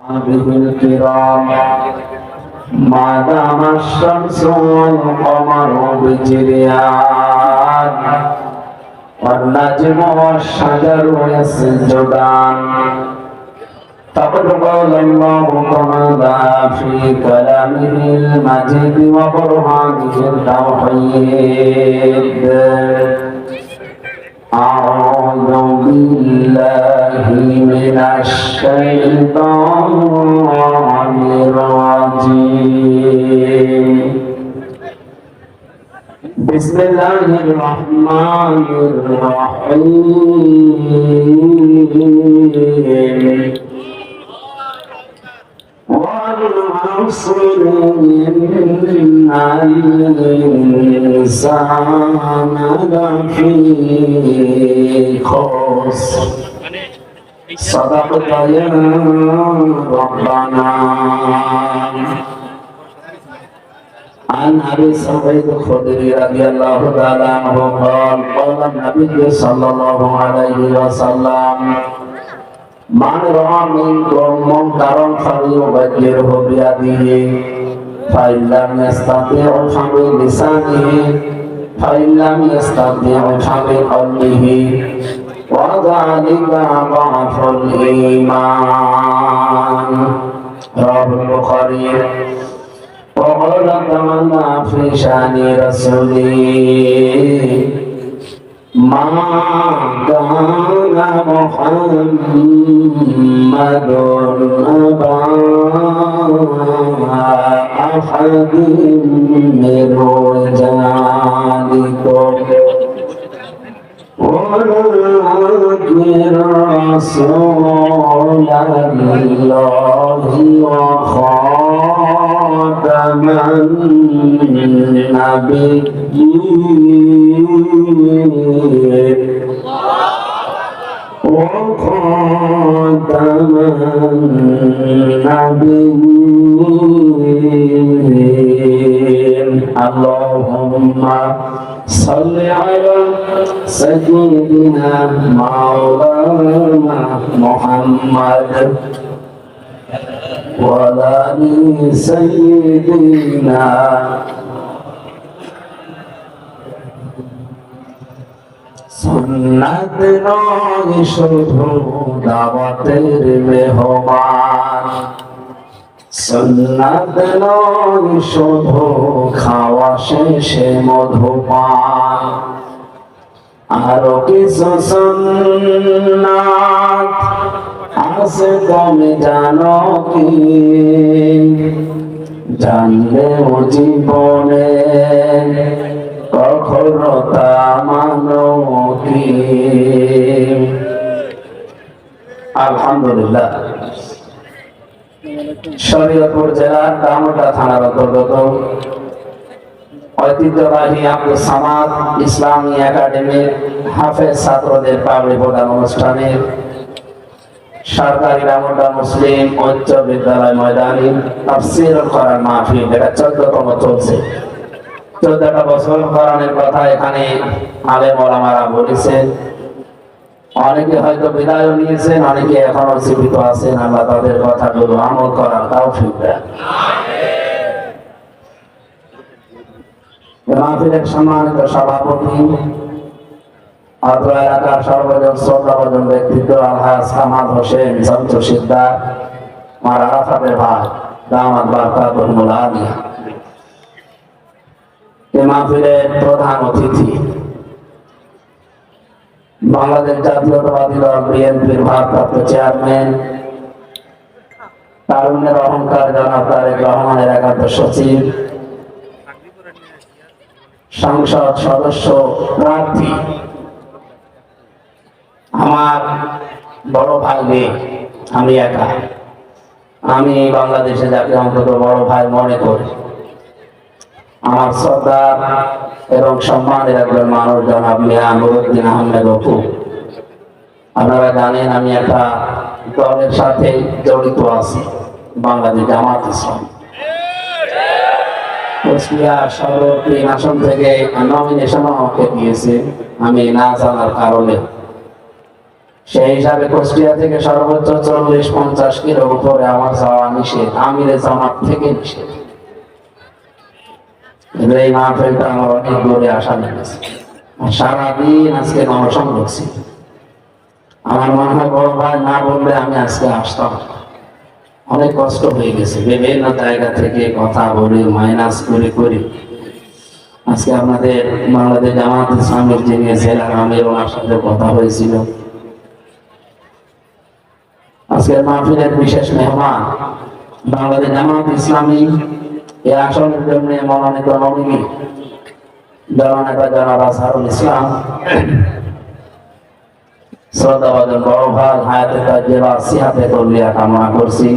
به الكرام ما دام الشمس والقمر بجريان والنجم والشجر يسجدان فقد قال الله تعالى في كلامه المجيد وبرهانه التوحيد أعوذ بالله من الشيطان الرجيم بسم الله الرحمن الرحيم والعصر إن الإنسان لفي خسر صدقت يا ربنا عن أبي سعيد الخدري رضي الله تعالى عنه قال قال النبي صلى الله عليه وسلم من رأى منكم منكرا فليغيره بيده فإن لم يستطع فبلسانه فإن لم يستطع فبقلبه وذلك ضعف الإيمان رواه البخاري. وقال تعالى في شأن رسوله ما كان محمد أبا أحد من رجالكم ولكن رسول الله وخاتم النبيين وخاتم النبيين اللهم صل على سيدنا مولانا محمد وعلى آل سيدنا সুন্নাত নয় শুধু দাওয়াতের মেহমান সুন্নাত নয় শুধু খাওয়া শেষে মধুপান আরো কিছু সুন্নাত আছে তুমি জানো কি জানলেও জীবনে কখনো তা মানো কি। আলহামদুলিল্লাহ শরীয়তপুর জেলার দামোটা থানার অন্তর্গত ঐতিহ্যবাহী আব্দুল সামাদ ইসলামী একাডেমির হাফেজ ছাত্রদের পাবলিক প্রদান অনুষ্ঠানে সরকারি দামোটা মুসলিম উচ্চ বিদ্যালয় ময়দানে তাফসীর কোরআন মাহফিল এটা 14তম চলছে। 14টা বছর কোরআনের কথা এখানে আলেম ওলামারা বলেছেন। অনেকে হয়তো বিদায় নিয়েছেন, অনেকে এখনো জীবিত আছেন। আল্লাহ তাদের কথাগুলো আমল করার তৌফিক দেন। মাহফিলের সম্মানিত সভাপতি অত্র এলাকার সর্বজন শ্রদ্ধাভাজন ব্যক্তিত্ব আলহাজ কামাল হোসেন জমচু সিকদার আমার আরাফাতের ভাই দামাত বারকাতুহুল আলিয়া, এই মাহফিলের প্রধান অতিথি বাংলাদেশ জাতীয়তাবাদী দল বিএনপির ভারপ্রাপ্ত চেয়ারম্যান তারুণ্যের অহংকার জনাব তারেক রহমানের একান্ত সচিব, সংসদ সদস্য প্রার্থী আমার বড় ভাই নেই, আমি একা। আমি বাংলাদেশে যাকে অন্তত বড় ভাই মনে করি। আমার শ্রদ্ধা এবং সম্মানের একজন মানুষ জনাব মিয়া নুরুদ্দিন আহমেদ অপু। আপনারা জানেন আমি একটা দলের সাথে জড়িত আছি, বাংলাদেশ জামাত ইসলামী। কুষ্টিয়া সদর আসন থেকে নমিনেশন আমাকে দিয়েছে, আমি না জানার কারণে সেই হিসাবে কুষ্টিয়া থেকে সর্বোচ্চ 40-50 কিলো উপরে আমার যাওয়া নিষেধ, আমিরে জামাত থেকে নিষেধ। এই মাহফিলটা আমার অনেক দূরে আসা লেগেছে, সারাদিন আজকে অনশন করছি। আমার মনে হয় বড় ভাই না বললে আমি আজকে আসতাম। অনেক কষ্ট হয়ে গেছে, বিভিন্ন জায়গা থেকে কথা বলে মাইনাস করি আজকে আপনাদের বাংলাদেশ জামাত ইসলামের যিনি জেলার আমির, ওনার সাথে কথা হয়েছিল। আজকের মাহফিলের বিশেষ মেহমান বাংলাদেশ জামাত ইসলামী এই আসনের জন্য মনোনীত নমিনি জননেতা জনাব আজহারুল ইসলাম, শ্রদ্ধাভাজন বড় ভাই হায়াতে তাজ্জেবা সিহাতে তৌলিয়া কামনা করছি।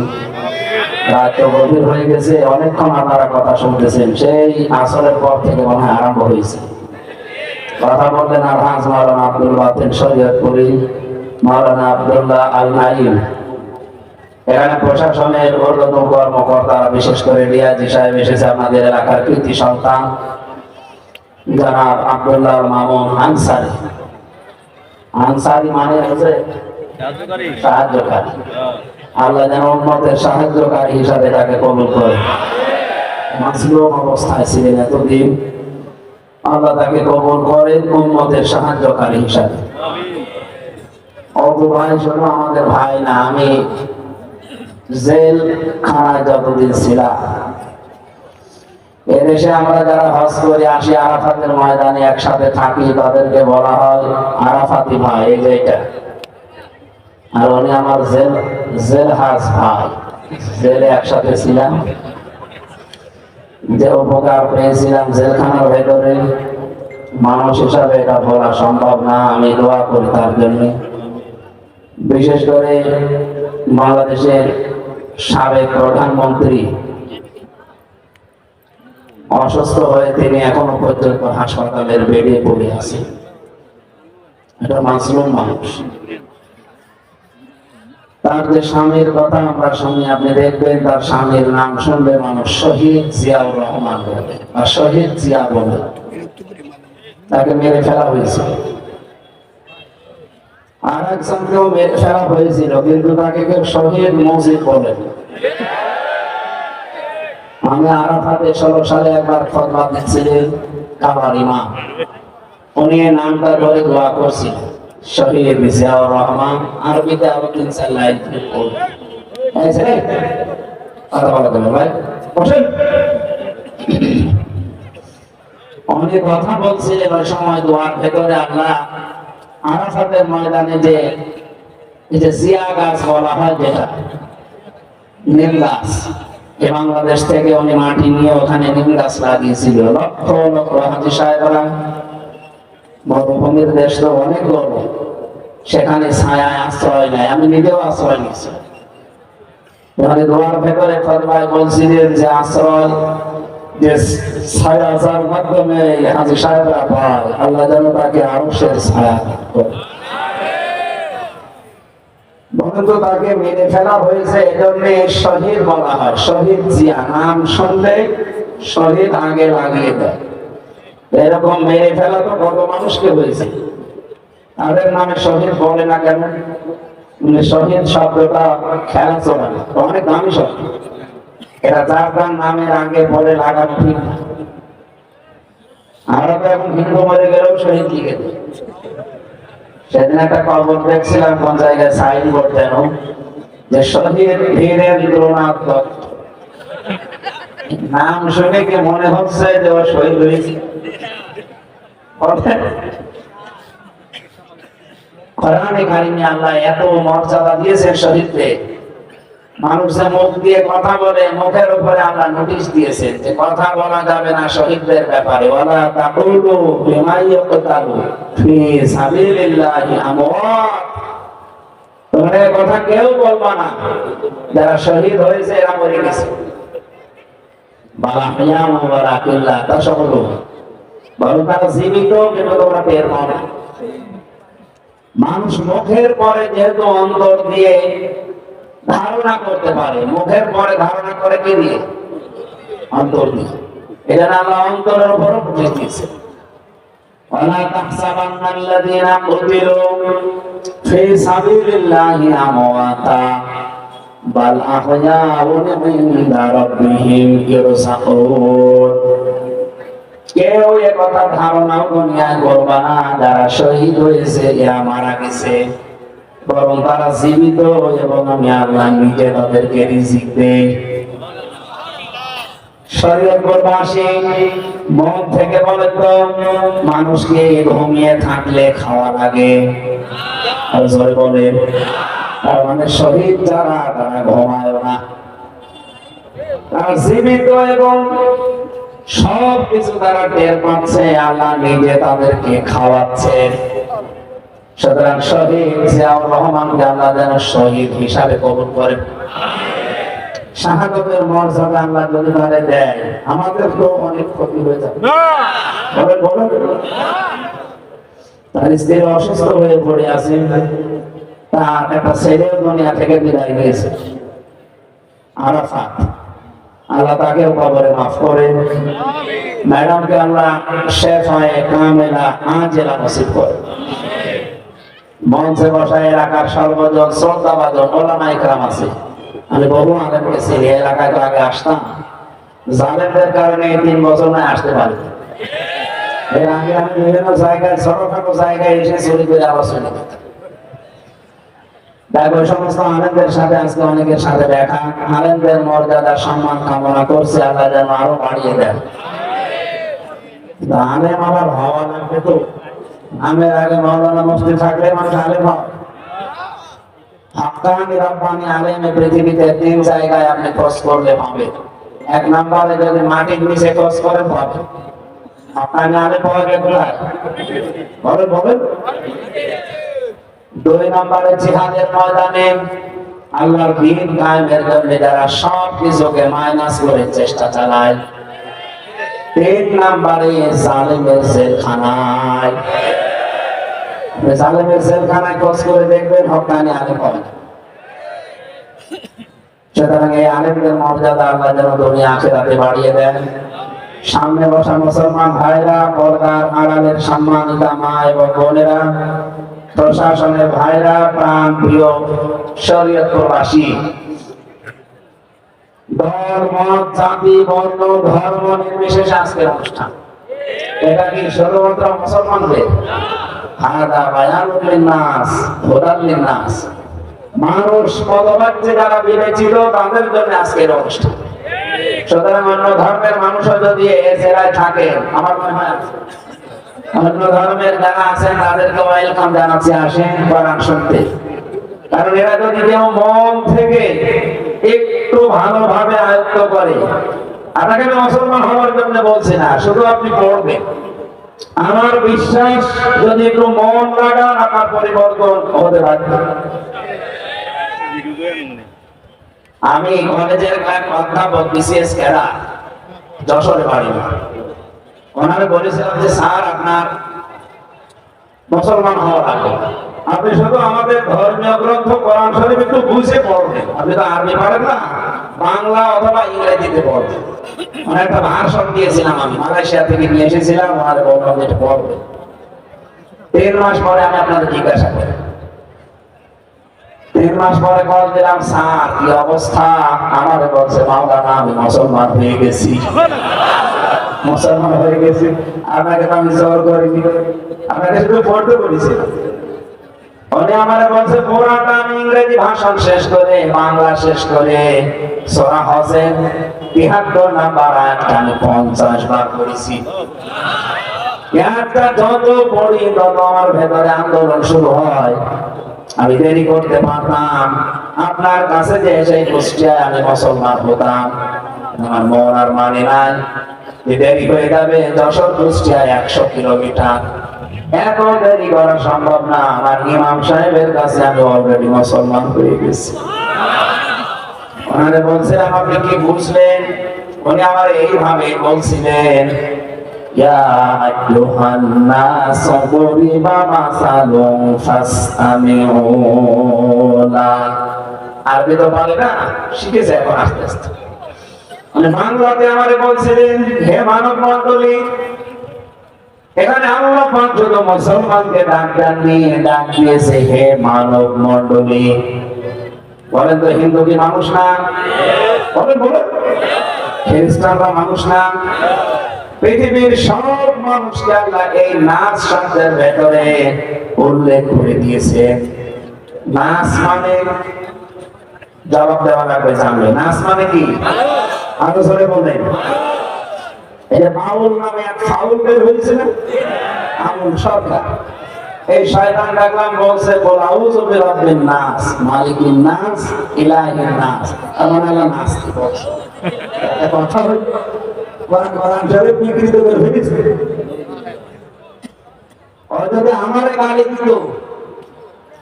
রাত তো গভীর হয়ে গেছে, অনেকক্ষণ আপনারা কথা শুনতেছেন, সেই আসরের পর থেকে মনে হয় আরম্ভ হয়েছে। কথা বললেন আলহাজ মাওলানা আব্দুল বাতেন শরীয়তপুরী, মাওলানা আব্দুল্লাহ আল নাইম। এখানে প্রশাসনের ঊর্ধ্বতন কর্মকর্তারা, বিশেষ করে রিয়াজি সাহেব এসেছে, আপনাদের এলাকার কৃতি সন্তান জনাব আব্দুল্লাহ মামুন আনসারী। আনসারী মানে হচ্ছে সাহায্যকারী। আল্লাহ যেন উম্মতের সাহায্যকারী হিসাবে তাকে কবুল করে। মাসলুম অবস্থায় ছিলেন এতদিন, আল্লাহ তাকে কবুল করে উম্মতের সাহায্যকারী হিসাবে। অবু ভাই শুধু আমাদের ভাই না, আমি জেল খানায় যতদিন ছিলাম, এদেশে আমরা যারা হজ করে আসি আরাফাতের ময়দানে একসাথে থাকি, তাদেরকে বলা হয় আরাফাতি ভাই। এই যে এটা, আর উনি আমার জেল হাজ ভাই, জেলে একসাথে ছিলাম। যে উপকার পেয়েছিলাম জেলখানার ভেতরে, মানুষ হিসাবে এটা বলা সম্ভব না। আমি দোয়া করি তার জন্য। বিশেষ করে বাংলাদেশের সাবেক প্রধানমন্ত্রী অসুস্থ হয়ে তিনি এখনো পর্যন্ত হাসপাতালের বেডে পড়ে আছেন। এটা মাসলুম মানুষ। তার যে স্বামীর কথা আমরা শুনি, আপনি দেখবেন তার স্বামীর নাম শুনলে মানুষ শহীদ জিয়াউর রহমান বলে বা শহীদ জিয়া বলে। তাকে মেরে ফেলা হয়েছিল, আর একজনকেও মেরে ফেলা হয়েছিল, কিন্তু তাকে কেউ শহীদ মুজিব বলে। আমি আরাফাতে 16 সালে একবার খুতবা দিচ্ছিলেন কাবার ইমাম, উনি নামটা ধরে দোয়া করছিলেন শহীদ জিয়াউর রহমান। আরবিতে আরো 3-4 লাইন উনি কথা বলছিলেন ওই সময় দোয়ার ভেতরে। আল্লাহ আরাফাতের ময়দানে যে জিয়া গাছ বলা হয়, যেটা নিম গাছ, বাংলাদেশ থেকে উনি মাটি নিয়ে ওখানে নিম গাছ লাগিয়েছিল। লক্ষ লক্ষ হাজি সাহেবরা, মরুভূমির দেশ তো অনেক বড়, সেখানে ছায়ায় আশ্রয় নেয়। আমি নিজেও আশ্রয় নিয়েছি। দোয়ার ভেতরে খুতবায় বলছিলেন যে আশ্রয় যে ছায়ার মাধ্যমে হাজি সাহেবরা পায়, আল্লাহ যেন তাকে আরশের ছায়া করে। বন্ধু, তাকে মেরে ফেলা হয়েছে, এজন্য শহীদ বলা হয়। শহীদ জিয়া নাম শুনলে শহীদ আগে লাগিয়ে দেয়। এরকম মেরে ফেলা তো কত মানুষকে হয়েছে, তাদের নামে শহীদ বলে না কেন? শহীদ শব্দটা খেলা চলে না, অনেক দামি শব্দ। এটা যার যার নামের আগে পরে লাগানো ঠিক না। আমরা তো এখন হিন্দু মরে গেলেও শহীদ লিখে দিই। সেদিন একটা কবর দেখছিলাম কোন জায়গায় সাইনবোর্ড যেন, যে শহীদ ধীরেন্দ্রনাথ দত্ত। নাম শুনে কি মনে হচ্ছে যে ও শহীদ হয়েছে? কোরআনে কারিমে আল্লাহ এত মর্যাদা দিয়েছেন শহীদকে। মানুষ যে মুখ দিয়ে কথা বলে, মুখের উপরে আল্লাহ নোটিশ দিয়েছেন যে কথা বলা যাবে না শহীদদের ব্যাপারে। ওয়ালা তাকুলু লিমা ইয়াকতালু ফি সাবিলিল্লাহি আমওয়াত। তোমরা কথা কেউ বলবা না যারা শহীদ হয়েছে এরা মরে গেছে। বালা হিয়াম ওয়ালা কিল্লা তাশাহুদু, বরং তারা জীবিত, কিন্তু তোমরা টের পাও না। মানুষ মুখের পরে যেহেতু অন্তর দিয়ে ধারণা করতে পারে, মুখের পরে ধারণা করে কি দিয়ে? অন্তর দিয়ে। এটা আল্লাহ অন্তরের উপর বুঝিয়ে দিয়েছে। ولا تحسبن الذين قتلوا في سبيل الله أمواتا بل أحياء عند ربهم يرزقون। কেউ এ কথা ধারণা দুনিয়া করবা না যারা শহীদ হয়েছে এরা মারা গেছে, বরং তারা জীবিত এবং আমি আল্লাহ নিজে তাদেরকে রিজিক দেই। শরীয়তবাসী মন থেকে বলে তো মানুষকে ঘুমিয়ে থাকলে খাওয়া লাগে, আর জোরে বলে তার মানে শহীদ যারা তারা ঘুমায় না, তারা জীবিত এবং সব কিছু তারা টের পাচ্ছে, আল্লাহ নিজে তাদেরকে খাওয়াচ্ছে। সুতরাং শহীদ জিয়াউর রহমানকে আল্লাহ যেন শহীদ হিসাবে কবুল করেন। শাহাদাতের মর্যাদা আল্লাহ যদি তারে দেয় আমাদের তো অনেক ক্ষতি হয়ে যাবে। তার স্ত্রী অসুস্থ হয়ে পড়ে আছে, তার একটা ছেলেও দুনিয়া থেকে বিদায় নিয়েছে আরাফাত, আল্লাহ তাকেও কবরে মাফ করে। ম্যাডামকে আল্লাহ শেফায়ে কামেলা আজেলা নসিব করে। মঞ্চে বসায় এলাকার সর্বজন শ্রদ্ধাভাজন ওলামা ইকরাম আছে, আমি বহু আলেমকে চিনি, এলাকায় তো আগে আসতাম, জালেমদের কারণে 3 বছর নয় আসতে পারি। এর আগে আমি বিভিন্ন জায়গায় ছোটখাটো জায়গায় এসে চুরি করে আলোচনা করতাম। তাই ওই সমস্ত আলেমদের সাথে আজকে অনেকের সাথে দেখা, আলেমদের মর্যাদা সম্মান কামনা করছে, আল্লাহ যেন আরো বাড়িয়ে দেন। আলেম আমার হওয়া লাগবে তো, আমের আগে মাওলানা মুফতি থাকলে মানুষ আলেম হয়। হাক্কানি রাব্বানি আলেমে পৃথিবীতে 3 জায়গায় আপনি খোঁজ করলে পাবেন। 1 নম্বরে যদি মাটির নিচে খোঁজ করেন পাবেন। হাক্কানি আলেম পাওয়া গেল কোথায়? বলেন। 2 নম্বরে জিহাদের ময়দানে আল্লাহর দ্বীন কায়েমের জন্য যারা সব কিছুকে মাইনাস করে চেষ্টা চালায়। 3 নম্বরে জালেমের জেলখানায়, জালেমের জেলখানায় খোঁজ করে দেখবেন হক্কানি আলেম পাবেন। সুতরাং এই আলেমদের মর্যাদা আল্লাহ যেন দুনিয়া আখিরাতে বাড়িয়ে দেন। সামনে বসা মুসলমান ভাইরা, পর্দার আড়ালের সম্মানিতা মা এবং বোনেরা, প্রশাসনের ভাইরা, প্রাণ প্রিয় শরীয়ত প্রবাসী, ধর্ম জাতি বর্ণ ধর্ম নির্বিশেষে আজকের অনুষ্ঠান। এটা কি শুধুমাত্র মুসলমানদের? হাদা বায়ানুল লিন্নাস হুদাল লিন্নাস, মানুষ পদবাচ্যে যারা বিবেচিত তাদের জন্য আজকের অনুষ্ঠান। সুতরাং অন্য ধর্মের মানুষও যদি এ জেলায় থাকে, আমার মনে হয় অন্য ধর্মের যারা আছেন তাদেরকে ওয়েলকাম জানাচ্ছি, আসেন কোরআন শুনতে। কারণ এরা যদি কেউ মন থেকে একটু ভালোভাবে আয়ত্ত করে, আপনাকে আমি মুসলমান হওয়ার জন্য বলছি না, শুধু আপনি পড়বেন। আমার বিশ্বাস যদি একটু মন লাগান আপনার পরিবর্তন হতে পারে। আমি কলেজের এক অধ্যাপক বিসিএস কেরা, যশোরে বাড়ি, ওনারে বলেছিলাম যে স্যার আপনার মুসলমান হওয়া লাগবে, আপনি শুধু আমাদের ধর্মীয় গ্রন্থ কোরআন শরীফ একটু বুঝে পড়বেন, আপনি তো আরবি পারেন না, বাংলা অথবা ইংরেজিতে পড়বেন। মানে একটা ভাষণ দিয়েছিলাম, আমি মালয়েশিয়া থেকে নিয়ে এসেছিলাম, ওনারে বললাম যে এটা পড়বেন। 3 মাস পরে আমি আপনাদের জিজ্ঞাসা করি, 3 মাস পরে কল দিলাম, স্যার কি অবস্থা? আমাদের বলছে মাওলানা আমি মুসলমান হয়ে গেছি। মুসলমান হয়ে গেছি, আপনাকে তো আমি জোর করিনি, আপনাকে শুধু পড়তে বলেছিলাম। উনি আমারে বলছে পুরাটা আমি ইংরেজি ভাষণ শেষ করে বাংলা শেষ করে সূরা হজের ৭৩ নাম্বার আয়াতটা আমি 50 বার পড়েছি। একটা যত পড়ি তত আমার ভেতরে আন্দোলন শুরু হয়। আমি দেরি করতে পারতাম, আপনার কাছে যে সেই কুষ্টিয়ায় আমি মুসলমান হতাম, আমার মন আর মানে নাই, দেরি হয়ে যাবে। যশোর কুষ্টিয়ায় 100 কিলোমিটার, এত দেরি করা সম্ভব না। আমার ইমাম সাহেবের কাছে আমি অলরেডি মুসলমান হয়ে গেছি। ওনারে বলছিলাম আপনি কি বুঝলেন? উনি আমার এইভাবে বলছিলেন, ইয়া আইয়ুহান নাস দুরিবা মাসালুন ফাসতামিউ লা। আরবি তো পারে না, শিখেছে এখন আস্তে আস্তে। মানে বাংলাতে আমারে বলছিলেন, হে মানব মণ্ডলী, এখানে আল্লাহ পাক শুধু মুসলমানকে ডাক দিয়েছে হে মানব মণ্ডলী। বলেন তো হিন্দু কি মানুষ না? বলেন বলেন, খ্রিস্টানরা মানুষ না? পৃথিবীর সব মানুষকে আল্লাহ এই নাচ শব্দের ভেতরে উল্লেখ করে দিয়েছে। নাচ মানে, জবাব দেওয়া লাগবে জানবে, নাচ মানে কি? আরো জোরে বলেন। এই যে বাউল নামে এক ফাউল বের হয়েছে না, আমুল সরকার, এই শয়তান দেখলাম বলছে বল আউযু বিরাব্বিন নাস মালিকিন নাস ইলাহিন নাস। এমন আল্লাহ নাস কি বলছে? কথা হল কোরআন শরীফ বিকৃত করে ফেলেছে। ও যদি আমারে গালি দিত,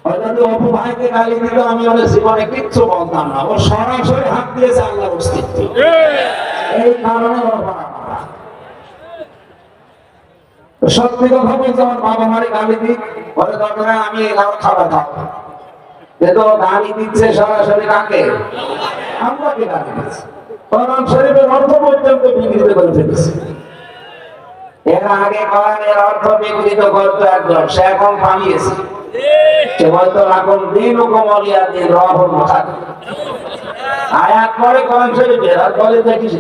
ও যদি অপু ভাইকে গালি দিত, আমি ওদের জীবনে কিচ্ছু বলতাম না। ও সরাসরি হাত দিয়েছে আল্লাহর অস্তিত্ব। এই কারণে ওর সত্যি কথা বলছে, আমার বাবা মারে গালি দিই, বলে দরকার আমি আমার খাবার খাবো, কিন্তু গালি দিচ্ছে সরাসরি কাকে? আমাকে গালি দিচ্ছে। কোরআন শরীফের অর্থ পর্যন্ত বিকৃত করে ফেলেছে। এর আগে কোরআনের অর্থ বিকৃত করতো একজন, সে এখন পালিয়েছে। সে বলতো লাকুম দীনুকুম ওয়ালিয়া দীন, রাহুল মুখাদ। আয়াত পরে কোরআন শরীফের আর বলে দেখিস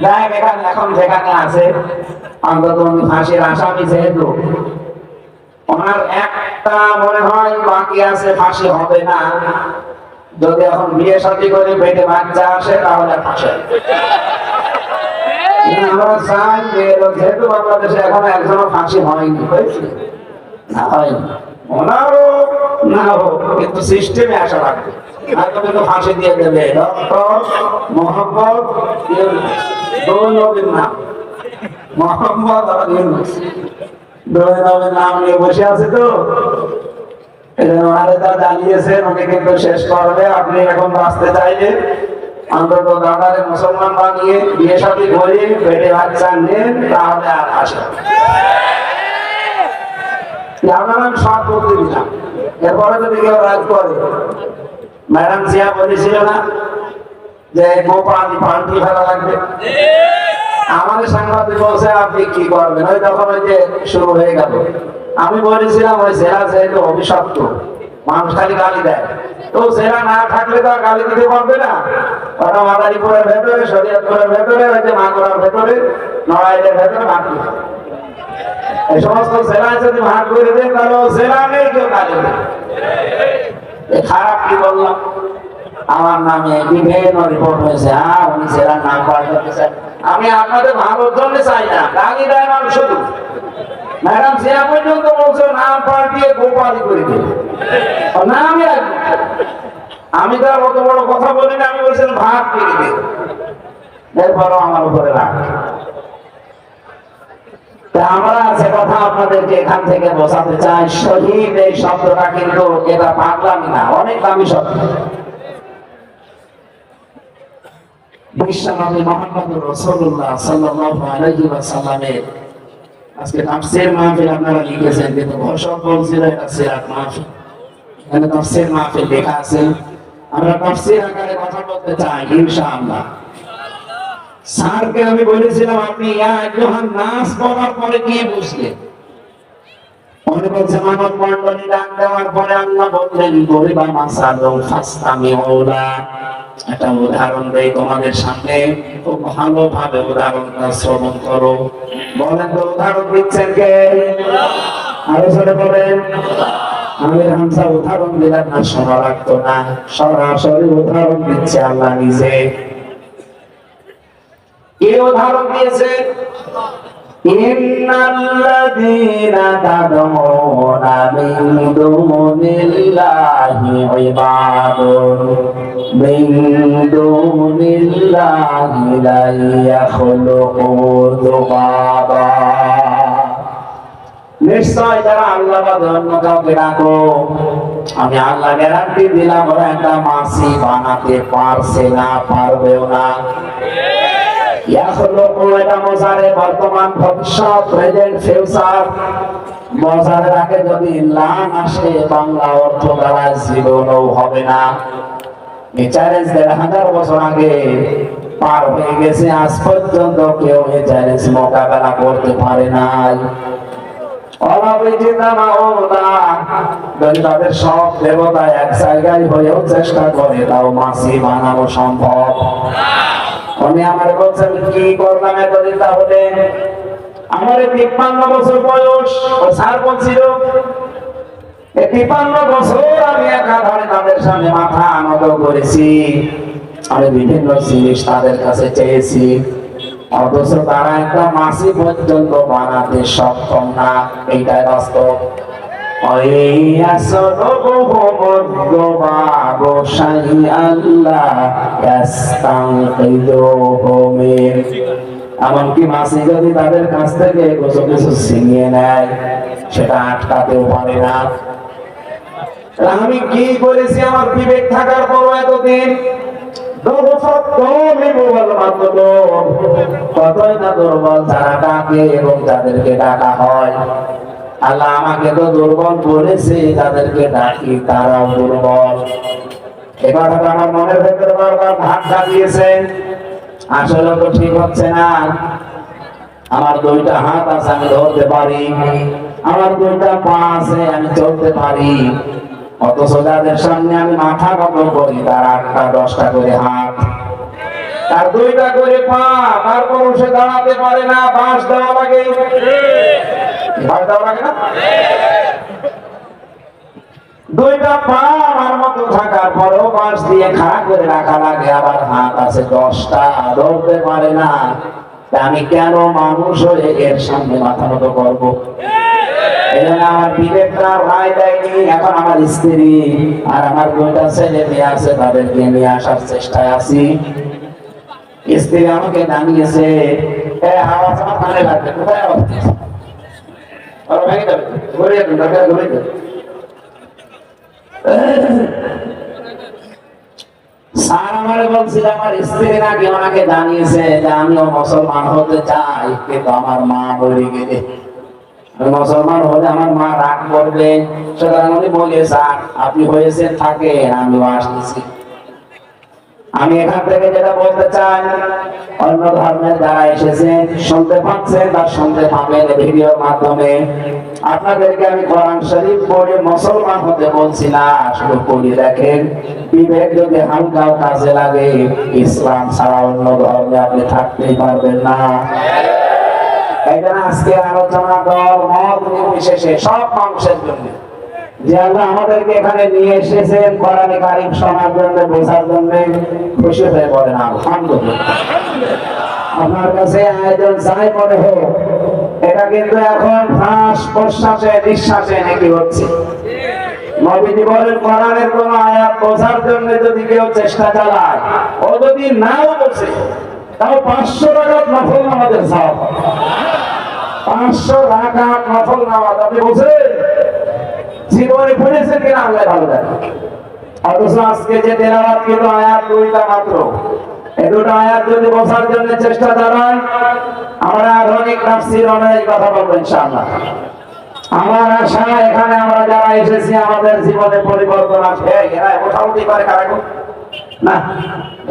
দেখ এখানে এখন যেখানে আছে অন্তত ফাঁসির আসামি যেহেতু, ওনার একটা মনে হয় বাকি আছে, ফাঁসি হবে না। যদি এখন বিয়ে শাদী করে পেটে বাচ্চা আসে তাহলে ফাঁসি। আমরা চাই যেহেতু বাংলাদেশে এখন একজনও ফাঁসি হয়নি, হয়েছে না হয়নি, ওনারও না হোক, কিন্তু সিস্টেমে আসা লাগবে। হয়তো কিন্তু ফাঁসি দিয়ে দেবে ডক্টর মোহাম্মদ ইউনূস, দুই নবীর নাম মোহাম্মদ আর ইউনূস, দুই নবীর নাম নিয়ে বসে আছে তো ওনারে তা জ্বালিয়েছেন, ওকে কিন্তু শেষ করবে। আপনি এখন বাঁচতে চাইলে অন্তত দাদারে মুসলমান বানিয়ে বিয়ে শাদী করে পেটে বাচ্চা নেন, তাহলে আর আসে আপনার সব করতে দিলাম। এরপরে যদি কেউ রাজ করে, ম্যাডাম জিয়া বলেছিল না যে গোপালি পাল্টি ফেলা লাগবে, আমাদের সাংবাদিক বলছে আপনি কি করবেন? ওই তখন ওই যে শুরু হয়ে গেল। আমি বলেছিলাম ওই জেলা যেহেতু অভিশপ্ত, মানুষ খালি গালি দেয়, তো জেলা না থাকলে তো আর গালি দিতে পারবে না। ওটা মাদারীপুরের ভেতরে, শরীয়তপুরের ভেতরে, ওই যে মাগুরার ভেতরে, নড়াইলের ভেতরে ভাগ করে, এই সমস্ত জেলায় যদি ভাগ করে দেয় তাহলে জেলা নেই কেউ গালি দেয়। খারাপ কি বললাম? আমার নামে বিভিন্ন রিপোর্ট হয়েছে, উনি জেলার নাম পাল্টাতে চাই। আমি আপনাদের ভালোর জন্য চাই না, গালি দেয় মানুষ শুধু। ম্যাডাম জিয়া পর্যন্ত বলছে নাম পাল্টিয়ে গোপালি করে দেবে, নামই রাখবে। আমি তো আর অত বড় কথা বলি না, আমি বলছিলাম ভাগ করে দেবে, এরপরও আমার উপরে রাখ। আমরা যে কথা আপনাদেরকে এখান থেকে বোঝাতে চাই, শহীদ এই শব্দটা কিন্তু এটা পাগলামি না, অনেক দামি শব্দ। বিশ্বনবী মুহাম্মদুর রাসূলুল্লাহ সাল্লাল্লাহু আলাইহি ওয়াসাল্লামের আজকে তাফসীর মাহফিল আপনারা লিখেছেন, কিন্তু ঘোষক বলছিল এটা সিরাত মাহফিল। এখানে তাফসীর মাহফিল লেখা আছে, আমরা তাফসীর আকারে কথা বলতে চাই ইনশাআল্লাহ। স্যারকে আমি বলেছিলাম আপনি ইয়া আইয়ুহান নাস বলার পরে কি বুঝলেন? উনি বলছে মানব মণ্ডলী ডাক দেওয়ার পরে আল্লাহ বললেন দরিবা মাসালুন ফাসতামিউ লা। একটা উদাহরণ দেই তোমাদের সামনে, খুব ভালোভাবে উদাহরণটা শ্রবণ করো। বলেন তো উদাহরণ দিচ্ছেন কে? আরো জোরে বলেন। আমির হামজা উদাহরণ দিলেন না, শোনা লাগতো না, সরাসরি উদাহরণ দিচ্ছে আল্লাহ নিজে। কি উদাহরণ দিয়েছে? ইন্নাল্লাযীনা তাদউনা মিন দুনিল্লাহি ইবাদুন মিন দুনিল্লাহি লা ইয়াখলুকু যুবাবা। নিশ্চয় যারা আল্লাহ বাদে অন্য কাউকে ডাকো, আমি আল্লাহ গ্যারান্টি দিলাম ওরা একটা মাছি বানাতে পারছে না, পারবেও না। এটা মজারে বর্তমান, ভবিষ্যৎ, প্রেজেন্ট, ফিউচার। মজারের আগে যদি লান আসে বাংলা অর্থ দ্বারা জীবনও হবে না। এই চ্যালেঞ্জ ১,৫০০ বছর আগে পার হয়ে গেছে, আজ পর্যন্ত কেউ এই চ্যালেঞ্জ মোকাবেলা করতে পারে নাই। যদি তাদের সব দেবতা এক জায়গায় হয়েও চেষ্টা করে, তাও মাসি বানানো সম্ভব। উনি আমার বলছেন কি করলাম এতদিন, তাহলে আমার 53 বছর বয়স, ও স্যার বলছিল 53 বছর আমি একাধারে তাদের সামনে মাথা নত করেছি, আমি বিভিন্ন জিনিস তাদের কাছে চেয়েছি, অথচ তারা একটা মাসি পর্যন্ত বানাতে সক্ষম না। এইটাই বাস্তব। এমনকি মাসি যদি তাদের কাছ থেকে কিছু কিছু ছিনিয়ে নেয়, সেটা আটকাতেও পারে না। আমি কি করেছি আমার বিবেক থাকার পর এতদিন, কতই না দুর্বল যারা ডাকে এবং যাদেরকে ডাকা হয়। আল্লাহ আমাকে তো দুর্বল বলেছে, যাদেরকে ডাকি তারাও দুর্বল। এ কথাটা আমার মনের ভেতরে বারবার ধাক্কা দিয়েছে। আসলে তো ঠিক হচ্ছে না। আমার 2টা হাত আছে, আমি ধরতে পারি, আমার 2টা পা আছে, আমি চলতে পারি, অথচ যাদের সামনে আমি মাথা নত করি তার 8টা 10টা করে হাত, তার 2টা করে পা, তারপর সে দাঁড়াতে পারে না। বাঁশ দেওয়া লাগে, বাঁশ দেওয়া লাগে না? 2টা পা আমার মতো থাকার পরেও বাঁশ দিয়ে খাড়া করে রাখা লাগে, আবার হাত আছে 10টা, ধরতে পারে না। আমি কেন মানুষ হয়ে এর সামনে মাথা নত করবো? আমার বিবেকটা রায় দেয়নি। এখন আমার স্ত্রী আর আমার 2টা ছেলে মেয়ে আছে, তাদেরকে নিয়ে আসার চেষ্টায় আছি। স্ত্রী আমাকে জানিয়েছে আওয়াজ আমার কানে লাগবে, কোথায় আওয়াজ ভেঙে যাবে, ঘুরে যাবে, ঘুরে যাবে। স্যার আমারে বলছিল আমার স্ত্রী নাকি ওনাকে জানিয়েছে যে আমিও মুসলমান হতে চাই, কিন্তু আমার মা বলে গেলে মুসলমান হলে আমার মা রাগ করবে, সুতরাং উনি বলে স্যার আপনি হয়েছেন থাকেন, আমিও আসতেছি। আমি এখান থেকে যেটা বলতে চাই, অন্য ধর্মের যারা এসেছেন শুনতে পাচ্ছেন বা শুনতে পাবেন ভিডিওর মাধ্যমে, আপনাদেরকে আমি কোরআন শরীফ পড়ে মুসলমান হতে বলছি না, শুধু পড়ে দেখেন। বিবেক যদি হালকাও কাজে লাগে, ইসলাম ছাড়া অন্য ধর্মে আপনি থাকতেই পারবেন না। আজকে আলোচনা দল মত নির্বিশেষে সব মানুষের জন্য, যে আল্লাহ আমাদেরকে এখানে নিয়ে এসেছেন কোরআনে কারীম শোনার জন্য, বোঝার জন্য, খুশি হয়ে বলেন আলহামদুলিল্লাহ। আপনার কাছে আয়োজন যাই মনে হোক, এটা কিন্তু এখন শ্বাস প্রশ্বাসে নিঃশ্বাসে নাকি হচ্ছে। নবীজি বলেন কোরআনের কোন আয়াত বোঝার জন্য যদি কেউ চেষ্টা চালায়, ও যদি নাও বোঝে, তাও 500 রাকাত নফল নামাজের সওয়াব। 500 রাকাত নফল নামাজ আপনি বোঝেন? জীবনে পড়েছেন কিনা আল্লাহ ভালো জানে। অথচ আজকে যে তেলাওয়াত কিন্তু আয়াত 2টা মাত্র, এই 2টা আয়াত যদি বোঝার জন্য চেষ্টা চালাই, আমরা আধুনিক তাফসীর অনুযায়ী কথা বলবো ইনশাআল্লাহ। আমার আশা এখানে আমরা যারা এসেছি আমাদের জীবনে পরিবর্তন আসবে। এরা মোটামুটি করে কারা না,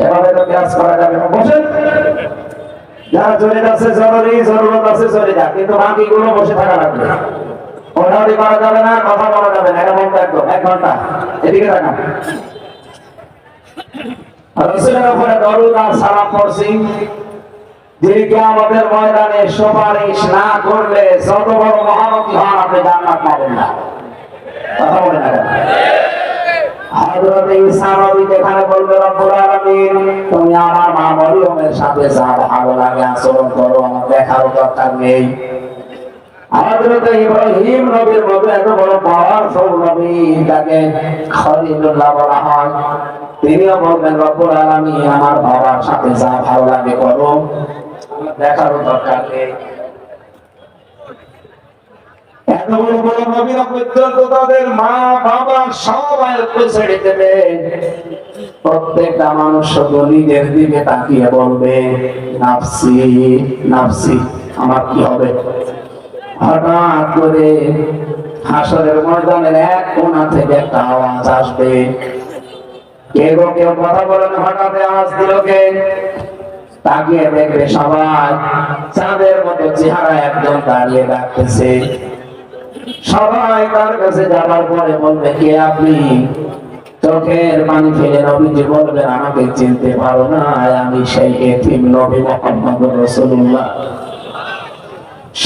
এভাবে তো ক্লাস করা যাবে না। বসেন, যারা চলে যাচ্ছে জরুরি জরুরত আছে চলে যাক, কিন্তু বাকিগুলো বসে থাকা লাগবে। ওঠাউঠি করা যাবে না, কথা বলা যাবে না। এটা বলতে একদম 1 ঘন্টা এদিকে থাকা। রাসূলের উপরে দরুদ আর সালাম পড়ছি, যিনি কিয়ামতের ময়দানে সুপারিশ না করলে যত বড় মহানতি হন আপনি জান্নাত পাবেন না। কথা বলেন না কেন? হযরত ঈসা নবী যেখানে বলবে রব্বুল আলামিন তুমি আমার মা মরিয়মের সাথে যা ভালো লাগে আচরণ করো, আমার দেখার দরকার নেই। হযরত ইব্রাহিম নবীর মতো এত বড় পাওয়ারফুল নবী, তাকে খলিলুল্লাহ বলা হয়, তিনিও বলবেন রব্বুল আলামিন আমার বাবার সাথে যা ভালো লাগে করো, আমার দেখারও দরকার নেই। এত বড় বড় নবীরা পর্যন্ত তাদের মা বাবা সব আয়াত ছেড়ে দেবে। প্রত্যেকটা মানুষ শুধু নিজের দিকে তাকিয়ে বলবে নাফসি নাফসি, আমার কি হবে। হঠাৎ করে হাসরের ময়দানের এক কোণা থেকে একটা আওয়াজ আসবে। কেউ কেউ কথা বলেন হঠাৎ আওয়াজ দিল কে? তাকিয়ে দেখবে সবাই চাঁদের মতো চেহারা একজন দাঁড়িয়ে ডাকতেছে। সবাই তার কাছে যাবার পরে বলবে, কে আপনি? চোখের পানি ফেলে নবীজি বলবেন, আমাকে চিনতে পারো না? আমি সেই এতিম নবী মুহাম্মদুর রাসূলুল্লাহ।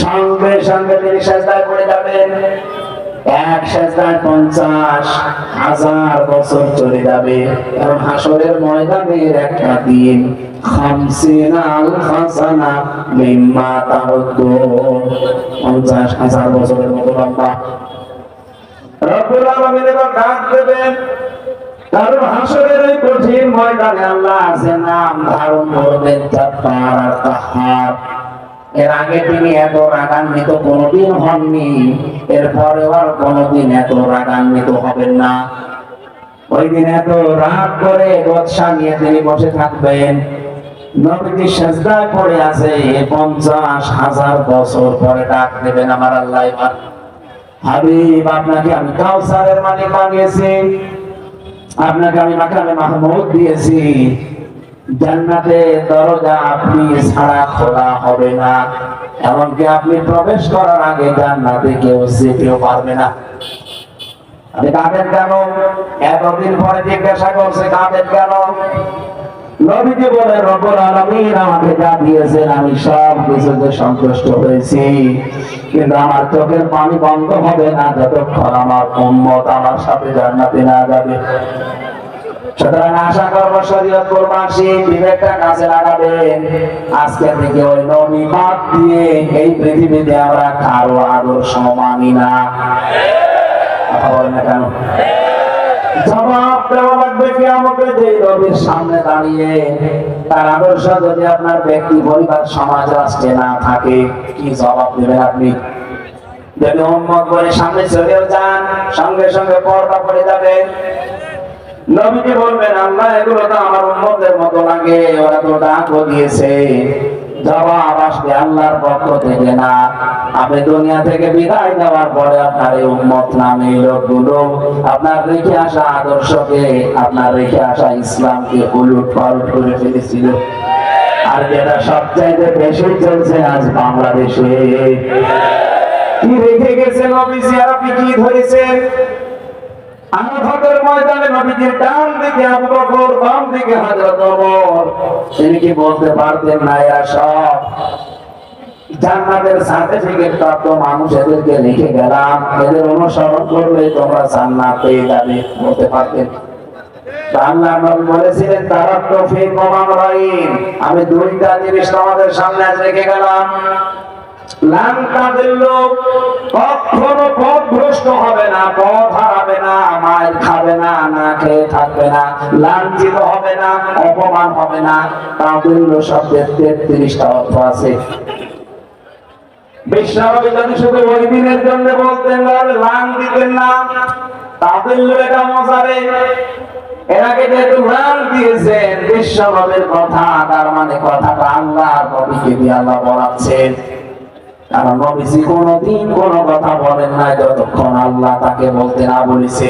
সঙ্গে সঙ্গে তিনি সেজদায় পড়ে যাবেন। এক সেজদায় 50,000 বছর চলে যাবে। কারণ হাসরের ময়দানের একটা দিন 50,000 সানা মিম্মা তাউদ্দুন, 50,000 বছরের মতো লম্বা। রব্বুল আলামিন এবার ডাক দেবেন, কারণ হাসরের এই কঠিন ময়দানে আল্লাহ যে নাম ধারণ করবেন জব্বার আর কাহ্হার। এর আগে তিনি এত রাগান্বিত কোনদিন হননি, এরপরেও আর কোনদিন এত রাগান্বিত হবেন না। ওই দিন এত রাগ করে গোছা নিয়ে তিনি বসে থাকবেন। নবীজি সেজদায় পড়ে আছে, 50,000 বছর পরে ডাক দেবেন আমার আল্লাহ, এবার হাবিব আপনাকে আমি কাউসারের মালিক বানিয়েছি, আপনাকে আমি মাকামে মাহমুদ দিয়েছি, জান্নাতের দরজা আপনি ছাড়া খোলা হবে না, এমনকি আপনি প্রবেশ করার আগে জান্নাতে কেউ যেতেও পারবে না। আপনি কাঁদেন কেন? এতদিন পরে জিজ্ঞাসা করছে কাঁদেন কেন? নবীজি বলে, রব্বুল আলামিন আমাকে যা দিয়েছেন আমি সব কিছুতে সন্তুষ্ট হয়েছি, কিন্তু আমার চোখের পানি বন্ধ হবে না যতক্ষণ আমার উম্মত আমার সাথে জান্নাতে না যাবে। সুতরাং আশা করবো শরীয়ত কোরবানি বিবেকটা কাজে লাগাবেন। আজকে থেকে ওই নবী বাদ দিয়ে এই পৃথিবীতে আমরা কারো আদর্শ মানি না। কথা বলেন না কেন? জবাব দেওয়া লাগবে কিয়ামতে, যে নবীর সামনে দাঁড়িয়ে তার আদর্শ যদি আপনার ব্যক্তি, পরিবার, সমাজ, রাষ্ট্রে না থাকে, কি জবাব দেবেন আপনি? যদি উম্মত বলে সামনে চলেও যান, সঙ্গে সঙ্গে পর্দা পড়ে যাবে। নবীজি বলবেন, আল্লাহ এগুলো তো আমার উম্মতের মতো লাগে, ওরা তো ডাকও দিয়েছে। জবাব আসবে আল্লাহর পক্ষ থেকে, না, আপনি দুনিয়া থেকে বিদায় নেওয়ার পরে আপনার এই উম্মত নামে লোকগুলো আপনার রেখে আসা আদর্শকে, আপনার রেখে আসা ইসলামকে উলট পালট করে ফেলেছিল। আর যেটা সবচাইতে বেশি চলছে আজ বাংলাদেশে, কি রেখে গেছে নবীজি আর আপনি কি ধরেছেন? আরাফাতের ময়দানে নবীজির ডান দিকে আবু বকর, বাম দিকে হযরত ওমর। তিনি কি বলতে পারতেন না এরা সব জান্নাতের সার্টিফিকেট প্রাপ্ত মানুষ, এদেরকে লিখে গেলাম, এদের অনুসরণ করলে তোমরা জান্নাত পেয়ে যাবে? বলতে পারতেন? আল্লাহ নবী বলেছিলেন, তারাক্তু ফীকুম আমরাইন, আমি দুইটা জিনিস তোমাদের সামনে আজ রেখে গেলাম। লান তাদিল্লু, কখনো পথভ্রষ্ট হবে না, পথ হারাবে না, মার খাবে না, না খেয়ে থাকবে না, লাঞ্ছিত হবে না, অপমান হবে না। তাদিল্লু শব্দের 33টা অর্থ আছে। বিশ্বনবী যদি শুধু ওই দিনের জন্য বলতেন তাহলে লান দিতেন না। তাদিল্লু এটা মজারে, এর আগে যেহেতু লান দিয়েছেন বিশ্বনবীর কথা, তার মানে কথাটা আল্লাহর নবীকে দিয়ে আল্লাহ বলাচ্ছেন। কারণ নবীজি কোনদিন কোন কথা বলেন না যতক্ষণ আল্লাহ তাকে বলতে না বলেছে।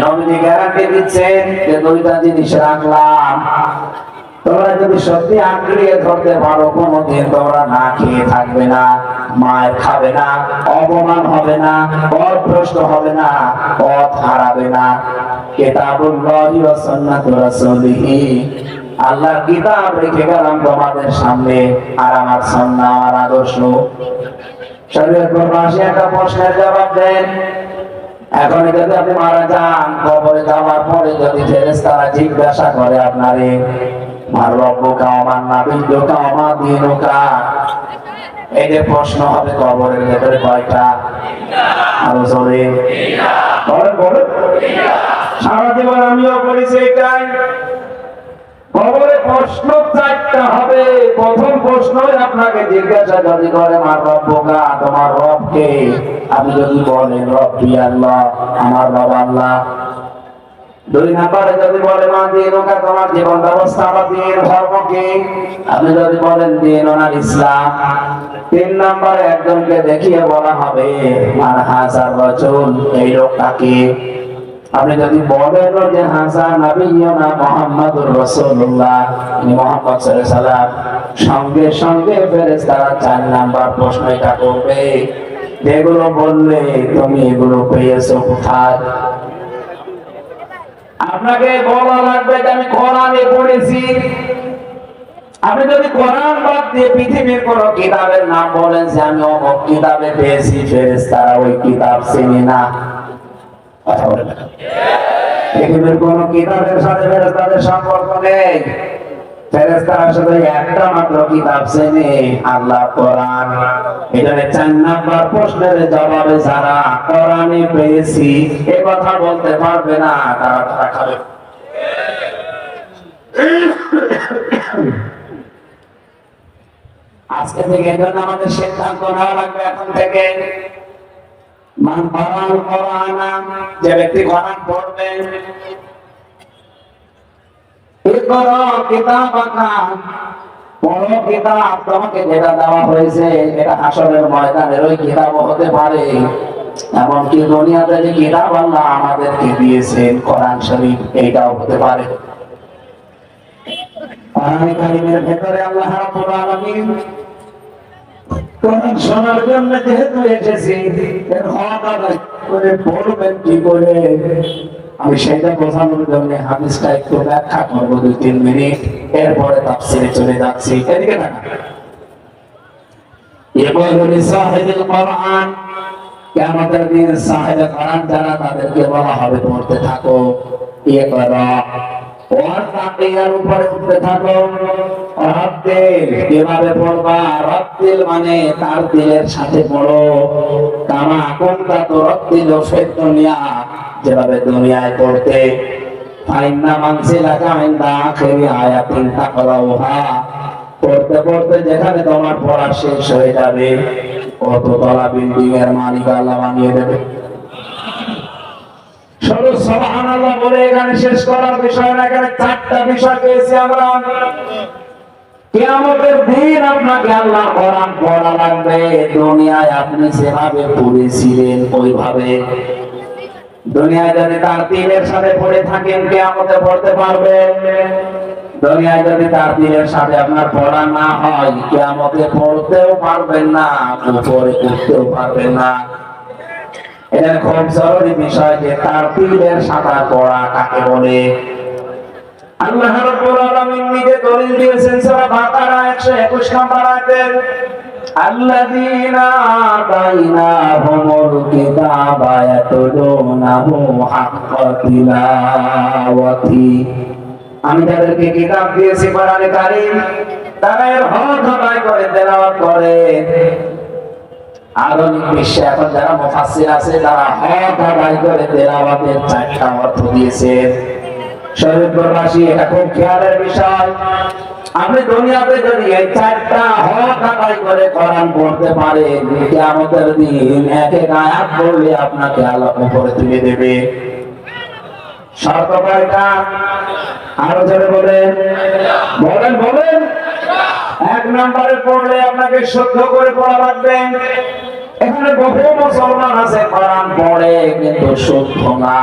নবীজি গ্যারান্টি দিচ্ছেন যে দুইটা জিনিস রাখলাম, তোমরা যদি সত্যি আঁকড়িয়ে ধরতে পারো, কোনদিন তোমরা না খেয়ে থাকবে না, মায়ের খাবে না, অপমান হবে না, পথভ্রষ্ট হবে না, পথ হারাবে না। কিতাবুল্লাহি ওয়া সুন্নাতু রাসূলিহি, আল্লাহর কিতাব রেখে গেলাম তোমাদের সামনে, আর আমার সুন্নাহ, আমার আদর্শ। শরীয়ত কোরবানি একটা প্রশ্নের জবাব দেন। এখন যদি আপনি মারা যান, কবরে যাওয়ার পরে যদি ফেরেশতারা জিজ্ঞাসা করে আপনারে, মার রব্বুকা ওয়া মান নাবিয়্যুকা ওয়া মা দীনুকা, এই যে প্রশ্ন হবে কবরের ভেতরে কয়টা? আরো জোরে বলেন, বলেন। সারা জীবন আমিও বলেছি এটাই, কবরে প্রশ্ন 4টা হবে। প্রথম প্রশ্নই আপনাকে জিজ্ঞাসা যদি করে মার রব্বুকা, তোমার রবকে, আপনি যদি বলেন রব্বি আল্লাহ, আমার রব আল্লাহ। 2 নম্বরে যদি বলে মা দীনুকা, তোমার জীবন ব্যবস্থা বা দিন ধর্ম কি, আপনি যদি বলেন দীনুনা ইসলাম। 3 নম্বরে একজনকে দেখিয়ে বলা হবে মান হাযার রাজুল, এই লোকটা কি। আপনি যদি বলেন যে হাসান নবিয়্যুনা মুহাম্মাদুর রাসূলুল্লাহ মুহাম্মদ সাল্লাল্লাহু আলাইহি সাল্লাম, সঙ্গে সঙ্গে ফেরেশতারা 4 নাম্বার প্রশ্ন এটা করবে, যেগুলো বললে তুমি এগুলো পেয়েছো কোথায়? আপনাকে বলা লাগবে যে আমি কোরআনে পড়েছি। আপনি যদি কোরআন বাদ দিয়ে পৃথিবীর কোন কিতাবের নাম বলেন যে আমি অমুক কিতাবে পেয়েছি, ফেরেশতারা ওই কিতাব চেনে না। কথা বলেন না। পৃথিবীর কোন কিতাবের সাথে ফেরেশতাদের সম্পর্ক নেই। ফেরেশতারা শুধু একটা মাত্র কিতাব চেনে, আল্লাহ কোরআন। এখানে 4 নাম্বার প্রশ্নের জবাবে যারা কোরআনে পেয়েছি এ কথা বলতে পারবে না, তারা টাকা খাবে। আজকে থেকে এজন্য আমাদের সিদ্ধান্ত নেওয়া লাগবে এখন থেকে, মান কোরআন কোরআনা, যে ব্যক্তি কোরআন পড়বে, ইকরা কিতাবাকা, পড়ো কিতাব, তোমাকে যেটা দেওয়া হয়েছে এটা হাসরের ময়দানের ওই কিতাব হতে পারে। এমনকি দুনিয়াতে যে কিতাব আল্লাহ আমাদেরকে দিয়েছেন কোরআন শরীফ, এইটাও হতে পারে। কোরআনে কারীমের ভেতরে আল্লাহ রাব্বুল আলামিন কোরআন শোনার জন্য যেহেতু এসেছি, এর হক আদায় করে পড়বেন কি করে, আমি সেটা বোঝানোর জন্য হাদিসটা একটু ব্যাখ্যা করবো 2-3 মিনিট, এরপরে তাফসীরে চলে যাচ্ছি। এদিকে তাকান। ইবনুল সাহিবুল কোরআন, কিয়ামতের দিন সাহিবে কোরআন যারা, তাদেরকে বলা হবে পড়তে থাকো, ইকরা ওয়ারতাকিয়ার উপরে উঠতে থাকো। রাত্তিল, কিভাবে পড়বা? রাত্তিল মানে তার দিলের সাথে পড়ো। কামা কুনতা তুরাত্তিলু ফিদ দুনিয়া, যেভাবে দুনিয়ায় পড়তে। ফাইন্না মানসিলাকা ইনদা আখিরি আয়াতিন তাকরাউহা, পড়তে পড়তে যেখানে তোমার পড়া শেষ হয়ে যাবে, কততলা বিল্ডিং এর মালিক আল্লাহ বানিয়ে দেবে। শুধু সুবহানাল্লাহ বলে এখানে শেষ করার বিষয় না, এখানে 4টা বিষয় পেয়েছি আমরা। কিয়ামতের দিন আপনাকে আল্লাহ কোরআন পড়া লাগবে, দুনিয়ায় আপনি যেভাবে পড়েছিলেন ওইভাবে। দুনিয়ায় যদি তার দিলের সাথে পড়ে থাকেন, কিয়ামতে পড়তে পারবেন। দুনিয়ায় যদি তার দিলের সাথে আপনার পড়া না হয়, কিয়ামতে পড়তেও পারবেন না, উপরে উঠতেও পারবেন না। এটা খুব জরুরি বিষয় যে তার দিলের সাথে পড়া কাকে বলে। আল্লাহ রাব্বুল আলামিন নিজে দলিল দিয়েছেন সূরা বাকারা 121 নম্বর আয়াতে, আল্লাযীনা আতাইনাহুমুল কিতাবা ইয়াতলুনাহু হাক্কা তিলাওয়াতি, আমি তাদেরকে কিতাব দিয়েছি কোরআনে কারীম, তারা এর হক আদায় করে তেলাওয়াত করে। আধুনিক বিশ্বে এখন যারা মুফাসসির আছে, তারা হক আদায় করে তেলাওয়াতের 4টা অর্থ দিয়েছে। শরীয়তবাসী, এটা খুব খেয়ালের বিষয়। আপনি দুনিয়াতে যদি এই 4টা হক আদায় করে কোরআন পড়তে পারেন, কিয়ামতের দিন এক এক আয়াত পড়লে আপনাকে আল্লাহ উপরে তুলে দেবে। শর্ত কয়টা? আরো জোরে বলেন, বলেন বলেন। 1 নম্বরে পড়লে আপনাকে শুদ্ধ করে পড়া লাগবে। এখানে বহু মুসলমান আছে কোরআন পড়ে কিন্তু শুদ্ধ না,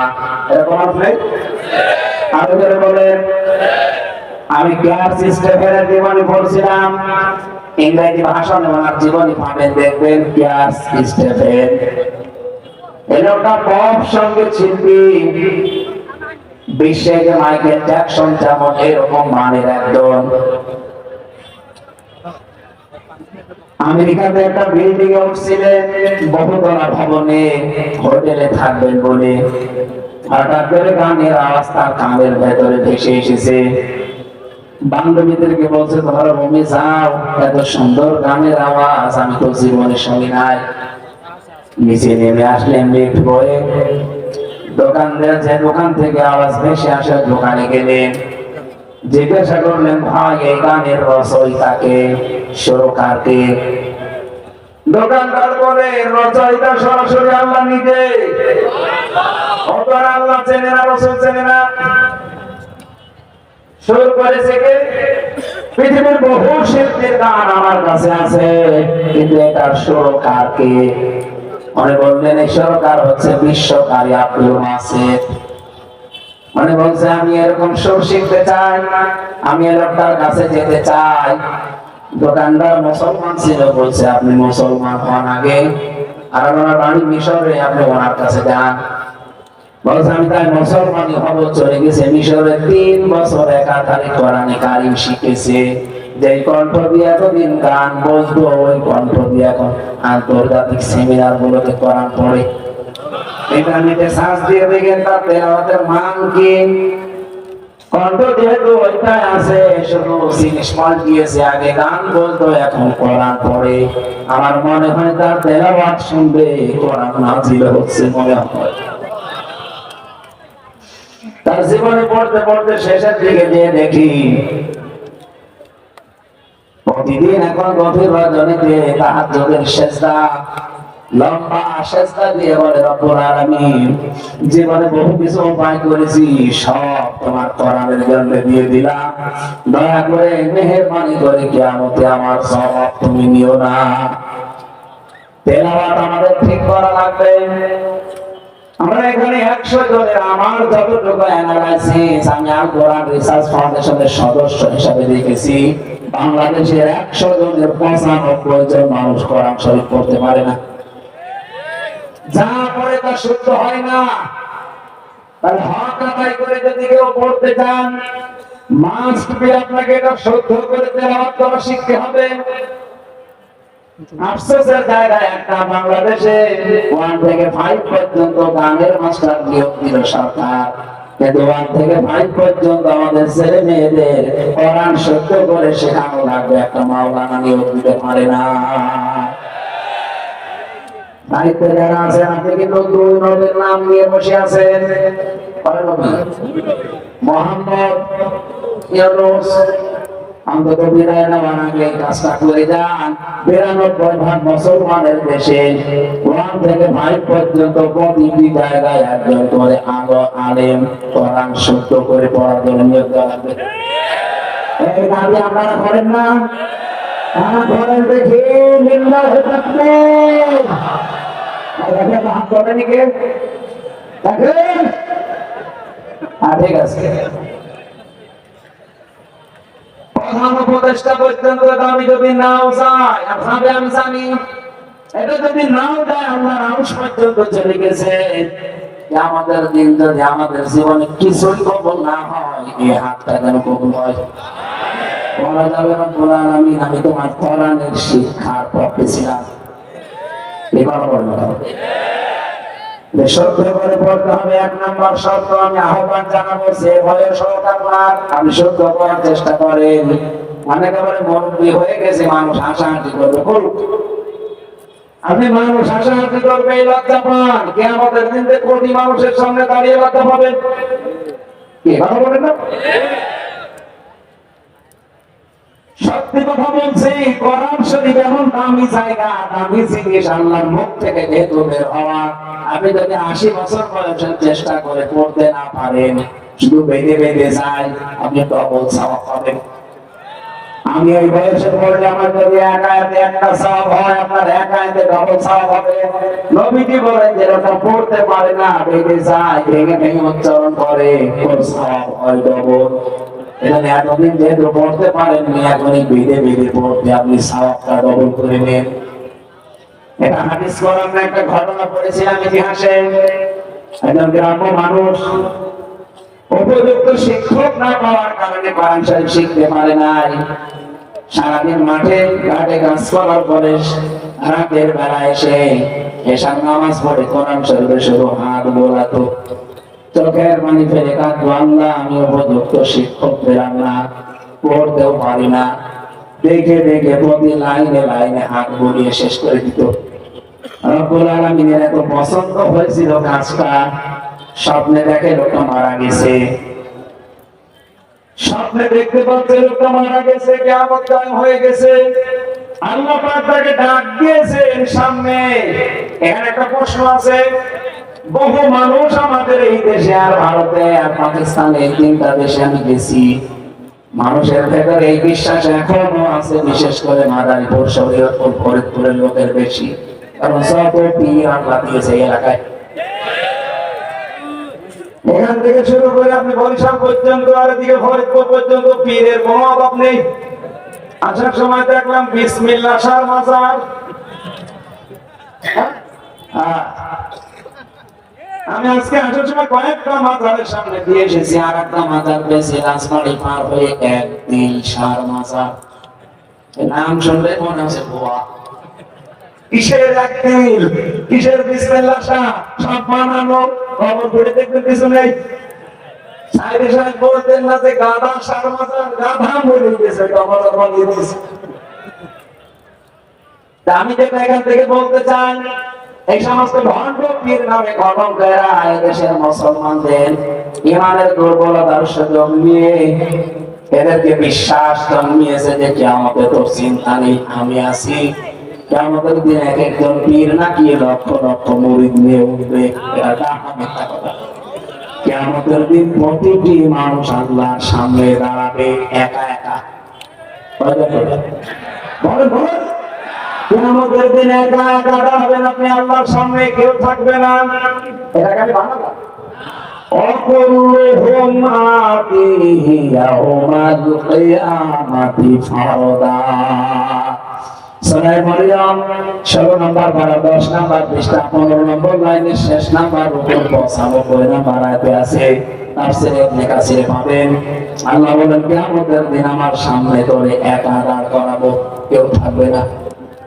এরকম আছে? আরো জোরে বলেন। আমি ক্লাস স্টেফেনের জীবনী পড়ছিলাম, ইংরেজি ভাষণ ওনার জীবনী পাবেন, দেখবেন ক্লাস স্টেফেন। এই লোকটা পপ সঙ্গীত শিল্পী, বিশ্বে যে মাইকেল জ্যাকসন যেমন এরকম মানের একজন। আমেরিকাতে একটা বিল্ডিং এ উঠছিলেন, বহুতলা ভবনে, হোটেলে থাকবেন বলে হঠাৎ করে গানের আওয়াজ তার কানের ভেতরে ভেসে এসেছে। বান্ধবীদেরকে বলছে, ধরো রুমে যাও, এত সুন্দর গানের আওয়াজ আমি তো জীবনে শুনি নাই। নিচে নেমে আসলেন লিফট বয়ে, দোকান থেকে আওয়াজ ভেসে আসে, দোকানে গেলেন, জিজ্ঞাসা করলেন, ভাই এই গানের রচয়িতাকে, সুরকারকে? দোকানদার বলে, রচয়িতা সরাসরি আল্লাহ নিজে। আল্লাহ চেনে না, রাসূল চেনে না, সুর করেছে কে? পৃথিবীর বহু শিল্পীর গান আমার কাছে আছে, কিন্তু এটার সুরকার কে? উনি বললেন, এই সুরকার হচ্ছে বিশ্বকারী আব্দুল নাসির। মানে বলছে আমি এরকম সুর শিখতে চাই, আমি এই লোকটার কাছে যেতে চাই। দোকানদার মুসলমান ছিল, বলছে আপনি মুসলমান হন আগে, আর ওনার বাড়ি মিশরে, আপনি ওনার কাছে যান। বলছে আমি তাই মুসলমানই হব। চলে গেছে মিশরে, 3 বছর একাধারে কোরআনে কারিম শিখেছে। যে কণ্ঠ দিয়ে এতদিন গান বলতো, ওই কণ্ঠ দিয়ে এখন আন্তর্জাতিক সেমিনার গুলোতে কোরআন পড়ে। ইন্টারনেটে সার্চ দিয়ে দেখেন তার তেলাওয়াতের মান কি। কণ্ঠ যেহেতু ওইটাই আছে, শুধু জিনিস পাল্টিয়েছে, আগে গান বলতো এখন কোরআন পড়ে। আমার মনে হয় তার তেলাওয়াত শুনবে কোরআন নাজিল হচ্ছে মনে হয়। তার জীবনে পড়তে পড়তে শেষের দিকে গিয়ে দেখি প্রতিদিন এখন গভীর রজনীতে তাহাজ্জুদের সিজদা, লম্বা সিজদা দিয়ে বলে রব্বুল আলামিন, জীবনে বহু কিছু উপায় করেছি, সব তোমার কোরআনের জন্য দিয়ে দিলাম, দয়া করে মেহেরবানি করে কিয়ামতে আমার সওয়াব তুমি নিও না। তেলাওয়াত আমাদের ঠিক করা লাগবে। আমরা এখানে 100 জনের, আমার যতটুকু অ্যানালাইসিস, আমি আল কোরআন রিসার্চ ফাউন্ডেশনের সদস্য হিসাবে দেখেছি, বাংলাদেশের 100 জনের 95 জন মানুষ কোরআন শরীফ পড়তে পারে না। যা পড়ে তা শুদ্ধ হয় না। তাহলে হক আদায় করে যদি কেউ পড়তে চান, মাস্ট বি আপনাকে এটা শুদ্ধ করে তেলাওয়াত করা শিখতে হবে। আফসোসের জায়গায় একটা, বাংলাদেশে 1 থেকে 5 পর্যন্ত গানের মাস্টার নিয়োগ দিল সরকার, কিন্তু 1 থেকে 5 পর্যন্ত আমাদের ছেলে মেয়েদের কোরআন শুদ্ধ করে শেখানো লাগবে, একটা মাওলানা নিয়োগ দিতে পারে না। দায়িত্বে যারা আছেন, আপনি কিন্তু 2 নবীর নাম নিয়ে বসে আছেন। মোহাম্মদ ইউনূস, অন্তত 92 কাজটা করে যান। 92% মুসলমানের দেশে 1 থেকে 5 পর্যন্ত প্রতিটি জায়গায় একজন করে আলেম কোরআন শুদ্ধ করে পড়ার জন্য নিয়োগ দেওয়া লাগবে। এই দাবি আপনারা করেন না? করেন দেখি, লিল্লাহি তাকবীর। দেখেন হাত করেনি কে? দেখেন, ঠিক আছে। প্রধান উপদেষ্টা পর্যন্ত দাবি যদি নাও যায়, আপনাদের আমি জানি, এটা যদি নাও যায়, আল্লাহর আরশ পর্যন্ত চলে গেছে। আমাদের দিন যদি আমাদের জীবনে কিছুই কবুল না হয়, এই হাতটা যেন কবুল হয়। বলা যাবে না বলার আমি তোমার কোরআনের শিক্ষার পক্ষে ছিলাম, এই কথা বলবো না। সত্য করে পড়তে হবে। 1 নম্বর শর্ত, আমি আহ্বান জানাবো, যে বয়স হোক আপনার, আপনি সত্য করার চেষ্টা করেন। একেবারে মুরব্বী হয়ে গেছে, মানুষ হাসাহাসি করবে, করুক। আপনি মানুষ হাসাহাসি করবে, এই লজ্জা পান, কিয়ামতের দিন কোটি মানুষের সামনে দাঁড়িয়ে লজ্জা পাবেন। কি কথা বলেন না? সত্যি কথা বলছি, কোরআন শরীফ এমন দামি জায়গা, দামি জিনিস, আল্লাহর মুখ থেকে যেহেতু বের হওয়া। আপনি যদি 80 বছর বয়সের চেষ্টা করে পড়তে না পারেন, শুধু বেঁধে বেঁধে যায়, আপনি ডবল সওয়াব পাবেন। আমি ওই বয়সে পড়লে আমার যদি একা এতে একটা সওয়াব হয়, আপনার একা এতে ডবল সওয়াব হবে। নবীজি বলেন, যেরকম পড়তে পারে না, বেঁধে যায়, ভেঙে ভেঙে উচ্চারণ করে, ওর সওয়াব হয় ডবল। এখানে এতদিন যেহেতু পড়তে পারেননি, এখনই বেঁধে বেঁধে পড়তে আপনি সওয়াবটা ডবল করে নেন। এটা হাদিস কোরআন না, একটা ঘটনা পড়েছিলাম ইতিহাসে। একজন গ্রাম্য মানুষ উপযুক্ত শিক্ষক না পাওয়ার কারণে কোরআন শরীফ শিখতে পারে নাই। সারাদিন মাঠে ঘাটে কাজ করার পরে রাতের বেলা এসে এশার নামাজ পড়ে কোরআন শরীফে শুধু হাত বোলাতো, চোখের পানি ফেলে কাঁদতো, আল্লাহ আমি উপযুক্ত শিক্ষক পেলাম না, পড়তেও পারি না। দেখে দেখে প্রতি লাইনে লাইনে হাত বুলিয়ে শেষ করে দিত। রব্বুল আলামিনের এত পছন্দ হয়েছিল কাজটা, স্বপ্নে দেখে লোকটা মারা গেছে। স্বপ্নে দেখতে পাচ্ছে লোকটা মারা গেছে, কিয়ামত কায়েম হয়ে গেছে। আল্লাহ পাক তাকে ডাক দিয়েছেন সামনে। এখানে একটা প্রশ্ন আছে, বহু মানুষ আমাদের এই দেশে আর ভারতে আর পাকিস্তানে, এই 3টা দেশে আমি গেছি, মানুষের ভেতরে এই বিশ্বাস এখনো আছে, বিশেষ করে মাদারীপুর, শরীয়তপুর, ফরিদপুরের লোকের বেশি, কারণ সব পীর আল্লাহ দিয়েছে এই এলাকায়। এখান থেকে শুরু করে আপনি বরিশাল পর্যন্ত আর এদিকে ফরিদপুর পর্যন্ত পীরের কোনো অভাব নেই। আসার সময় দেখলাম বিসমিল্লাহ শাহ মাজার। আমি আজকে আসার সময় কয়েকটা মাজারের সামনে দিয়ে এসেছি, আর একটা মাজার পেয়েছি রাজবাড়ি পার হয়ে একদিন শাহ মাজার। নাম শুনলে মনে হচ্ছে ভুয়া। কিসের একদিন, কিসের বিসমিল্লাহ শাহ, সব বানানো, খবর পড়ে দেখবেন কিছু নেই। সাইদে সাহেব বলতেন না যে গাধা শাহ মাজার, গাধা বলে দিয়েছে, কবর বানিয়ে দিয়েছে। আমি যেটা এখান থেকে বলতে চাই, এই সমস্ত ভণ্ড পীর নামে ঘটকেরা এদেশের মুসলমানদের ইমানের দুর্বলতার সুযোগ নিয়ে এদেরকে বিশ্বাস জন্মিয়েছে যে কিয়ামতে তোর চিন্তা নেই, আমি আছি। কিয়ামতের দিন এক একজন পীর নাকি লক্ষ লক্ষ মুরিদ নিয়ে উঠবে, এটা মিথ্যা কথা। কিয়ামতের দিন প্রতিটি মানুষ আল্লাহর সামনে দাঁড়াবে একা একা। বলেন বলেন, কিয়ামতের দিন একা একা দাঁড়াবেন আপনি আল্লাহর সামনে, কেউ থাকবে না। এটা খালি বানালাম। অকুল্লুহুম আতিহি ইয়াউমাল কিয়ামাতি ফারদা। সূরা মারইয়াম 16 নম্বর পারা 10 নম্বর পৃষ্ঠা 15 নম্বর লাইনের শেষ নাম্বার রুকুর 95 নম্বর আয়াতে আছে। তাফসীরে ইবনে কাসিরে পাবেন, আল্লাহ বলেন কিয়ামতের দিন আমার সামনে তোরে একা দাঁড় করাবো, কেউ থাকবে না।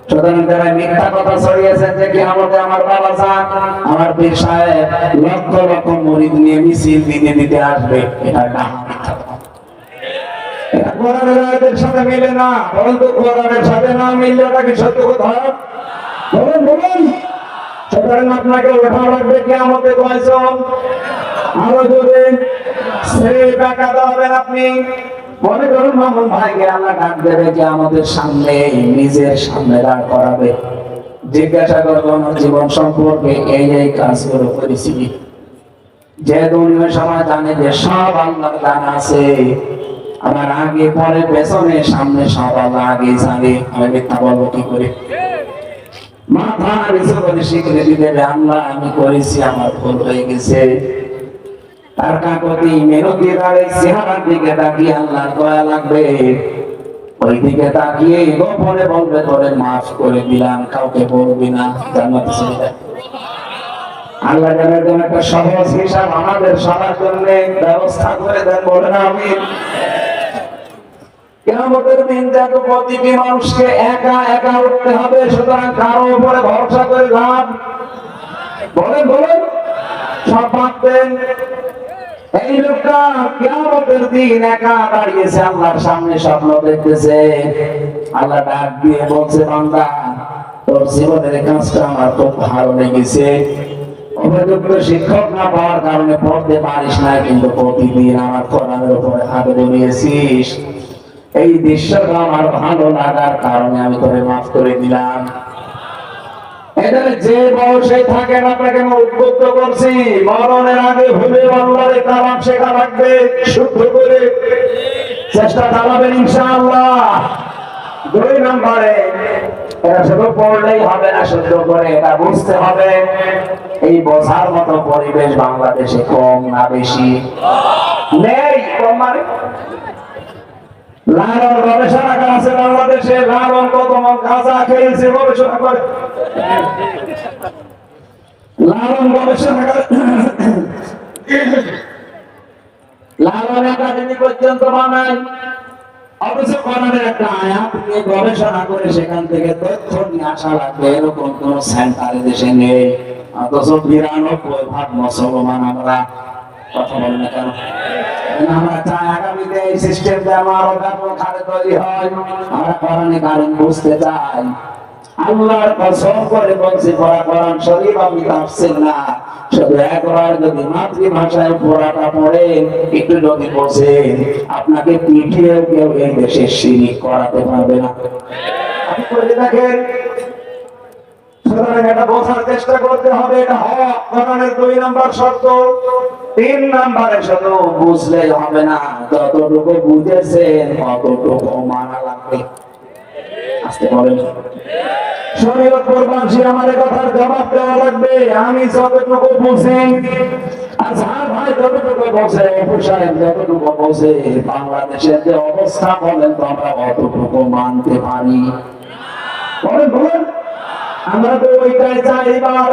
সুতরাং যারা মিথ্যা কথা ছড়িয়েছেন যে কিয়ামতে আমার বাবা যান, আমার পীর সাহেব লক্ষ লক্ষ মুরিদ নিয়ে মিছিল দিতে দিতে আসবে, এটা মিথ্যা কথা। এটা কোরআনের আয়াতের সাথে মিলে না। বলতো কোরআনের সাথে না মিললে ওটা কি সত্য কথা? বলুন বলুন। সুতরাং আপনাকে ওঠা লাগবে কিয়ামতে কয়জন? আরো জোরে সেই টাকা দেবেন আপনি। মনে করুন মামুন ভাইকে আল্লাহ ডাক দেবে যে আমাদের সামনে, নিজের সামনে দাঁড় করাবে, জিজ্ঞাসা করবো আমার জীবন সম্পর্কে এই এই কাজগুলো করেছি। যে দুনিয়ার সময় জানে যে সব আল্লাহর দান আছে, আমার আগে পরে পেছনে সামনে সব আল্লাহ আগে জানে, আমি মিথ্যা বলবো কি করে? মাথা নিচু করে স্বীকৃতি দেবে, আল্লাহ আমি করেছি, আমার ভুল হয়ে গেছে। তার কাকতি মেনতি চেহারার দিকে তাকিয়ে আল্লাহ দয়া লাগবে, ওই দিকে তাকিয়ে গোপনে বলবে তোরে মাফ করে দিলাম, কাউকে বলবি না, জান্নাতে চলে যাবে। আল্লাহ জানার জন্য একটা সহজ হিসাব আমাদের সবার জন্য ব্যবস্থা করে দেন, বলে না আমি। কিয়ামতের দিন যত প্রতিটি মানুষকে একা একা উঠতে হবে, সুতরাং কারো উপরে ভরসা করে লাভ। বলেন বলেন, সব ভাববেন এই লোকটা কিয়ামতের দিন একা দাঁড়িয়েছে আল্লাহর সামনে, স্বপ্ন দেখতেছে। আল্লাহ ডাক দিয়ে বলছে, বান্দা তোর জীবনের কাজটা আমার খুব ভালো লেগেছে। উপযুক্ত শিক্ষক না পাওয়ার কারণে পড়তে পারিস না, কিন্তু প্রতিদিন আমার কোরআনের উপরে হাত বুলিয়েছিস। এই দৃশ্যটা আমার ভালো লাগার কারণে আমি তোরে মাফ করে দিলাম। এখানে যে বয়সে থাকেন আপনাকে উদ্বুদ্ধ করছি, মরণের আগে ভুলে আল্লাহর কালাম শেখা লাগবে, শুদ্ধ করে চেষ্টা চালাবেন ইনশাআল্লাহ। 2 নম্বরে এটা শুধু পড়লেই হবে না, শুদ্ধ করে এটা বুঝতে হবে। এই বোঝার মতো পরিবেশ বাংলাদেশে কম না বেশি নেই? কম মানে লালন গবেষণাগার আছে বাংলাদেশে, লালন কত মন গাঁজা খেয়েছে গবেষণা করে। লালন গবেষণাগার, লালন একাডেমি পর্যন্ত বানায়, অথচ কোরআনের একটা আয়াত নিয়ে গবেষণা করে সেখান থেকে তথ্য নিয়ে আসা লাগবে, এরকম কোন সেন্টার দেশে নেই। অথচ 92% মুসলমান আমরা। কথা বলেন না কেন? আমরা চাই আগামীতে এই সিস্টেমটা আরো ব্যাপক হারে তৈরি হয়। আমরা কোরআনে কারণ বুঝতে চাই। আল্লাহর কসম করে বলছি, কোরআন শরীফ আপনি তাফসীর না, শুধু একবার যদি মাতৃভাষায় পড়াটা পড়েন, একটু যদি বোঝেন, আপনাকে পিঠিয়ে কেউ এই দেশে শিরিক করাতে পারবে না। আপনি করে দেখেন। সুতরাং এটা বোঝার চেষ্টা করতে হবে, এটা হক কোরআনের 2 নম্বর শর্ত। 3 নম্বরে শুধু বুঝলেই হবে না, যতটুকু বুঝেছেন ততটুকু মানা লাগবে। আসতে বলেন, শরীয়ত কোরবানশীল আমাদের কথার জবাব দেওয়া লাগবে। আমি যতটুকু বুঝি, আচ্ছা ভাই যতটুকু বসে সাহেব যতটুকু বসে বাংলাদেশের যে অবস্থা বলেন তো আমরা অতটুকু মানতে পারি? বলেন আমরা তো ওইটাই চাই। এবার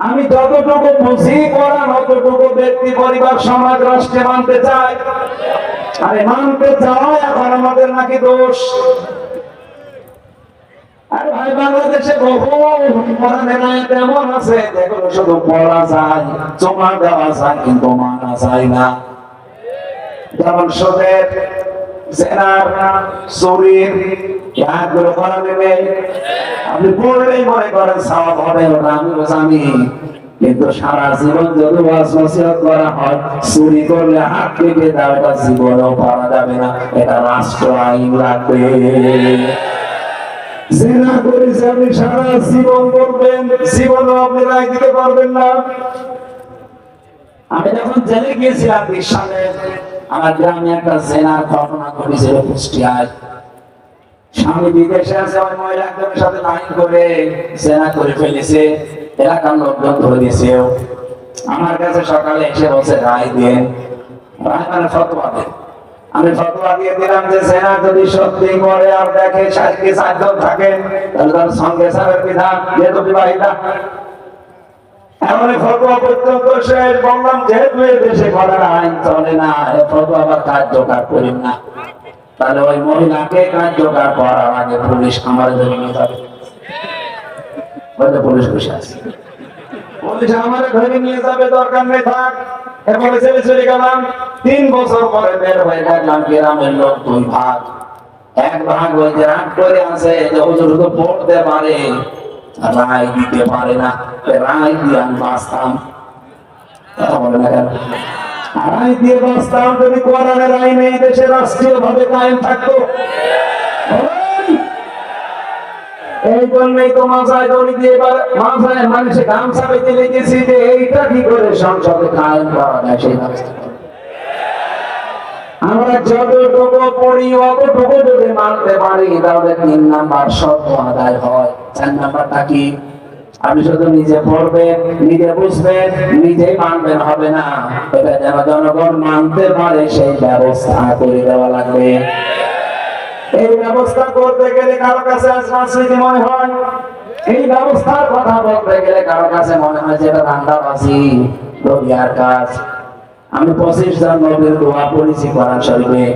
আমি যতটুকু বুঝি করান অতটুকু ব্যক্তি পরিবার সমাজ রাষ্ট্রে মানতে চাই। আরে মানতে চাওয়া এখন আমাদের নাকি দোষ? আরে ভাই বাংলাদেশে বহু এমন আছে যেগুলো শুধু পড়া যায়, জমা দেওয়া যায়, কিন্তু মানা যায় না। যেমন সুদের, জেনার, চুরির এগুলো করা নেবে। আপনি পড়লেই মনে করেন সওয়াব হবে, ওটা আমি জানি। কিন্তু সারা জীবন যদি ওয়াজ-নসিহত করা হয় চুরি করলে হাত কেটে দাও, এটা জীবনেও পারা যাবে না, এটা রাষ্ট্র আইন লাগবে। জেনা করেছে আপনি সারা জীবন করবেন, জীবনও আপনি রায় দিতে পারবেন না। আমি যখন জেলে গিয়েছিলাম 20 সালে, আমার গ্রামে একটা জেনার ঘটনা ঘটেছিল কুষ্টিয়ায়। স্বামী বিদেশে আছে, ওই মহিলা একজনের সাথে লাইন করে জেনা করে ফেলেছে, এলাকার লোকজন ধরে দিয়েছে। আমার কাছে সকালে এসে বলছে রায় দেন, রায় মানে ফতোয়া দেন। আমি ফতোয়া দিয়ে দিলাম যে জেনা যদি সত্যি করে আর দেখে সাক্ষী 4 জন থাকে তাহলে তার সঙ্গে সাবের বিধান, যেহেতু বিবাহিতা। এমন ফতোয়া পর্যন্ত শেষ। বললাম যেহেতু এই দেশে করার আইন চলে না, এই ফতোয়া আবার কার্যকর করি না, তাহলে ওই মহিলাকে কার্যকর করার আগে পুলিশ আমার জন্য নিয়ে যাবে। পুলিশ বসে আছে, পুলিশ আমার ধরে নিয়ে যাবে, দরকার নেই থাক। এরপরে ছেলে চলে গেলাম। 3 বছর পরে বের হয়ে দেখলাম গ্রামের লোক 2 ভাগ। এক ভাগ ওই যে রাগ করে আছে যে হুজুর তো পড়তে পারে, রায় দিতে পারে না, রায় দিয়ে আমি বাঁচতাম। বলে না কেন রায় দিয়ে বাঁচতাম? যদি কোরআনের আইনে এই দেশে রাষ্ট্রীয় ভাবে কায়েম থাকতো। এই জন্যই তো মাথায় দড়ি দিয়ে মাথায় মানুষে গামছা বেঁধে লেগেছি যে এইটা কি করে সংসদে কায়েম করা যায় সেই ব্যবস্থা। আমরা যতটুকু পড়ি অতটুকু যদি মানতে পারি তাহলে 3 নাম্বার শর্ত আদায় হয়। 4 নাম্বারটা কি? আপনি শুধু নিজে পড়বেন, নিজে বুঝবেন, নিজেই মানবেন হবে না, এটা যেন জনগণ মানতে পারে সেই ব্যবস্থা করে দেওয়া লাগবে। এই ব্যবস্থা করতে গেলে কারো কাছে রাজনীতি মনে হয়, এই ব্যবস্থার কথা বলতে গেলে কারো কাছে মনে হয় যে এটা ধান্দাবাজি, দুনিয়ার কাজ। আমি 25 জন নবীর দোয়া পড়েছি কোরআন শরীফে।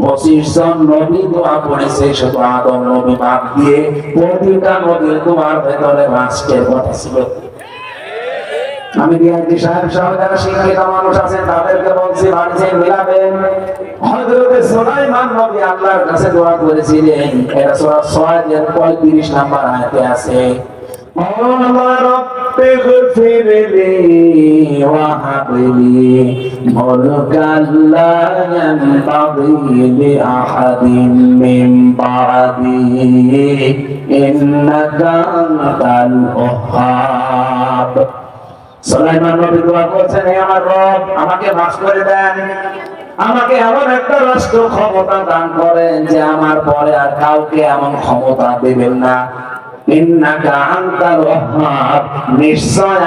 25 জন নবী দোয়া পড়েছে, শুধু আদম নবী বাদ দিয়ে প্রতিটা নবীর দোয়ার ভেতরে রাষ্ট্রের কথা ছিল। আমি ডিআইজি সাহেব সহ যারা শিক্ষিত মানুষ আছেন তাদেরকে বলছি বাড়িতে মিলাবেন। হযরত সুলাইমান নবী আল্লাহর কাছে দোয়া করেছিলেন, এটা সূরা 6 এর 35 নাম্বার আয়াতে আছে। আল্লাহ রব্বি গফিরলি ওয়া হাবলি মুলকান লা ইয়ানবাগি লিআহাদিন মিন বা'দি ইন্নাকা আনতাল ওয়াহ্হাব। সুলাইমান নবী দোয়া করছেন, হে আমার রব আমাকে মাফ করে দেন, আমাকে এমন একটা রাষ্ট্র ক্ষমতা দান করেন যে আমার পরে আর কাউকে এমন ক্ষমতা দেবেন না। ইন্নাকা আনতাল ওয়াহ্হাব, নিশ্চয়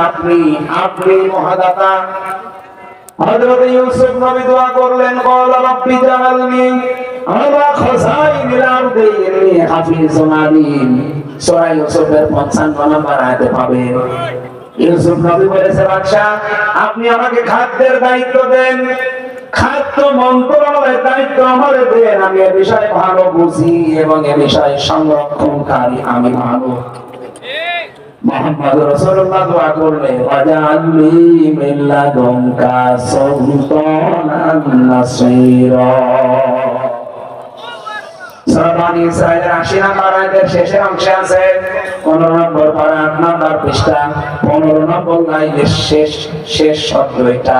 আপনি মহাদাতা। হযরত ইউসুফ নবী দোয়া করলেন, ক্বালা রাব্বি জাআলনি আলা খাযাইনিল আরদি ইন্নী হাফিজুন আলীম। সূরা ইউসুফের 55 নম্বর আয়াতে পাবেন। ইউসুফ নবী বলেছে, বাদশা আপনি আমাকে খাদ্যের দায়িত্ব দেন, খাদ্য মন্ত্রণালয়ের দায়িত্ব আমারে দেন, আমি এ বিষয়ে ভালো বুঝি এবং এ বিষয়ে সংরক্ষণকারী আমি ভালো। মুহাম্মদ রাসূলুল্লাহ দোয়া করলেন, ওয়াজআলনি মিন লাদুনকা সুলতানান নাসীরা। সূরা বনী ইসরাঈলের ৮০ নম্বর আয়াতের শেষের অংশে আছে 15 নম্বর পারা 8 নম্বর পৃষ্ঠা 15 নম্বর লাইনের শেষ শব্দ এটা।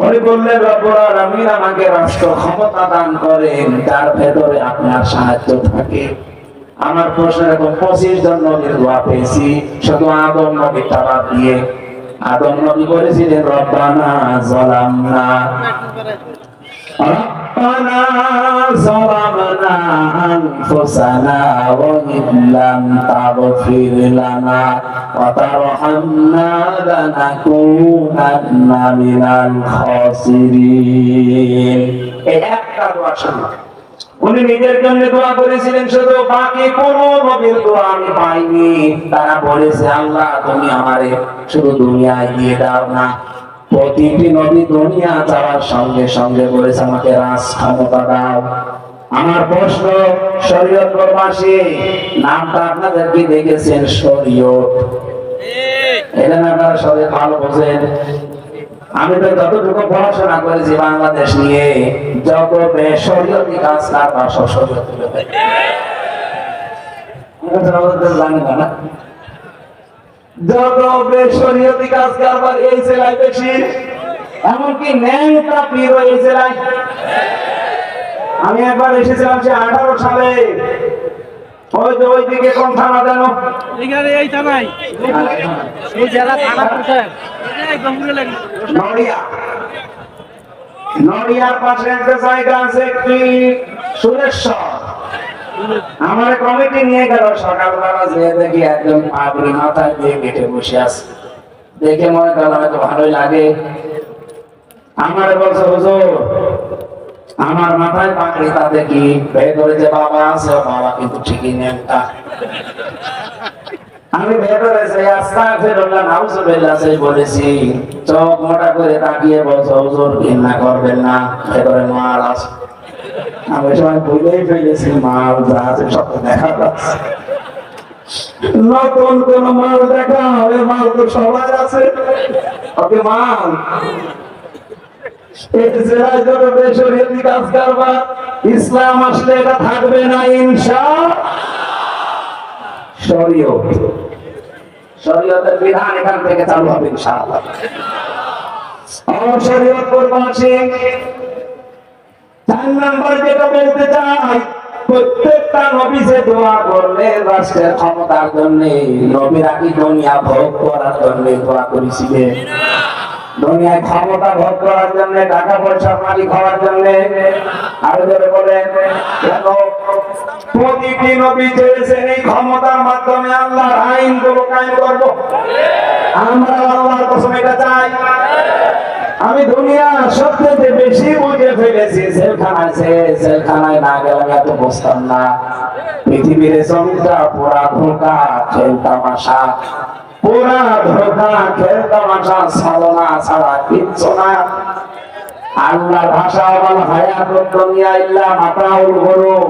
উনি বললেন, রব্বুল আলামিন আমাকে রাষ্ট্র ক্ষমতা দান করেন তার ভেতরে আপনার সাহায্য থাকে। আমার প্রশ্ন, এরকম 25 জন নবীর দোয়া পেয়েছি, শুধু আদম নবীটা বাদ দিয়ে। আদম নবী বলেছিলেন, রব্বানা যালামনা ظلمنا أنفسنا وإن لم تغفر لنا وترحمنا لنكونن من الخاسرين এই একটা দোয়া শুনুন উনি নিজের জন্য দোয়া করেছিলেন শুধু বাকি কোন নবীর দোয়া আমি পাইনি তারা বলেছে আল্লাহ তুমি আমারে শুধু দুনিয়ায় দিয়ে দাও না প্রতিটি নবী দুনিয়া যাওয়ার সঙ্গে সঙ্গে বলেছে আমাকে রাজ ক্ষমতা দাও আমার প্রশ্ন শরীয়ত প্রবাসী নামটা আপনাদের কি দেখেছেন শরীয়ত এটা না আপনারা সবাই ভালো বোঝেন আমি তো যতটুকু পড়াশোনা করেছি বাংলাদেশ নিয়ে যত বেশরীয়তি কাজ কারবার সব শরীয়ত জানি না যত বেশরীয়তি কাজ কারবার এই জেলায় বেশি এমনকি ন্যাংটা পীর এই জেলায় আমি একবার এসেছিলাম সে 18 সালে ওইদিকে কোন থানা জানো এই থানায় এই জেলা থানা নড়িয়ার পাশে একটা জায়গা আছে কি সুরেশ্বর আমার কমিটি নিয়ে গেল সকালবেলা যে দেখি একদম পাগড়ি মাথায় দিয়ে কেটে বসে আছে দেখে মনে করলাম হয়তো ভালোই লাগে আমার বলছে হুজুর আমার মাথায় পাগড়ি তাতে কি ভেতরে যে বাবা আছে বাবা কিন্তু ঠিকই নেমটা আমি ভেতরে যাই আস্তাগফিরুল্লাহ নাউজুবিল্লাহ সেই বলেছি চোখ মোটা করে তাকিয়ে বলছে হুজুর ঘৃণা করবেন না ভেতরে মাল আছে আমি সময় ভুলেই ফেলেছি মাল যা আছে সব দেখা যাচ্ছে নতুন কোন মাল দেখা হবে মাল তো সবাই আছে ওকে মাল ইসলাম আসলে এটা থাকবে না শরীয়তের বিধান এখান থেকে চালু হবে ইনশাআল্লাহ শরীয়ত প্রবাসী 4 নম্বর যেটা বলতে চাই প্রত্যেকটা নবী যে দোয়া করলে রাষ্ট্রের ক্ষমতার জন্য নবীরা কি দুনিয়া ভোগ করার জন্য দোয়া করেছিলেন দুনিয়ায় ক্ষমতা ভোগ করার জন্য টাকা পয়সার মালিক হওয়ার জন্য আরো জোরে বলেন কেন প্রতিটি নবী চেয়েছেন এই ক্ষমতার মাধ্যমে আল্লাহর আইনগুলো কায়েম করব আমরা আল্লাহর কসম এটা চাই আমি দুনিয়া সবচেয়ে বেশি বুঝে ফেলেছি জেলখানায় না গেলাম এত বুঝতাম না পৃথিবীর জমিটা পুরা ধোঁকা খেলতামাশা পুরা ধোঁকা খেলতামাশা ছলনা ছাড়া কিচ্ছু না আল্লাহর ভাষা বল হায়াতুদ দুনিয়া ইল্লা মাতাউল গুরুর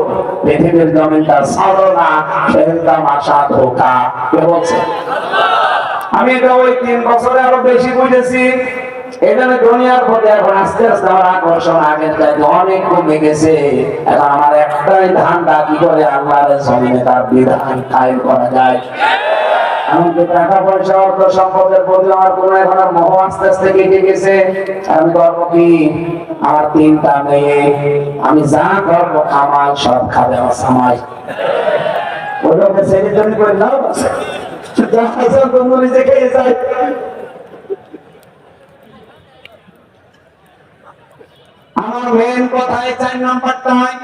পৃথিবীর জমিটা ছলনা খেলতামাশা ধোঁকা কে বলছে আমি এটা ওই 3 বছরে আরো বেশি বুঝেছি এখানে দুনিয়ার প্রতি এখন আস্তে আস্তে আমার আকর্ষণ আগের চাইতে অনেক কমে গেছে এখন আমার একটাই ধান্দা কি করে আল্লাহর জমিনে তার বিধান কায়েম করা যায় এমনকি টাকা পয়সা অর্থ সম্পদের প্রতি আমার কোন এখন আর মোহ আস্তে আস্তে কেটে গেছে আমি করব কি আমার 3টা মেয়ে আমি যা করবো কামাই সব খাবে আমার সামাই ওটাকে ছেড়ে জন্য করে নাও যা আছে তুমি নিজে খেয়ে যায় আমার মেন কথায় 4 নম্বরটায়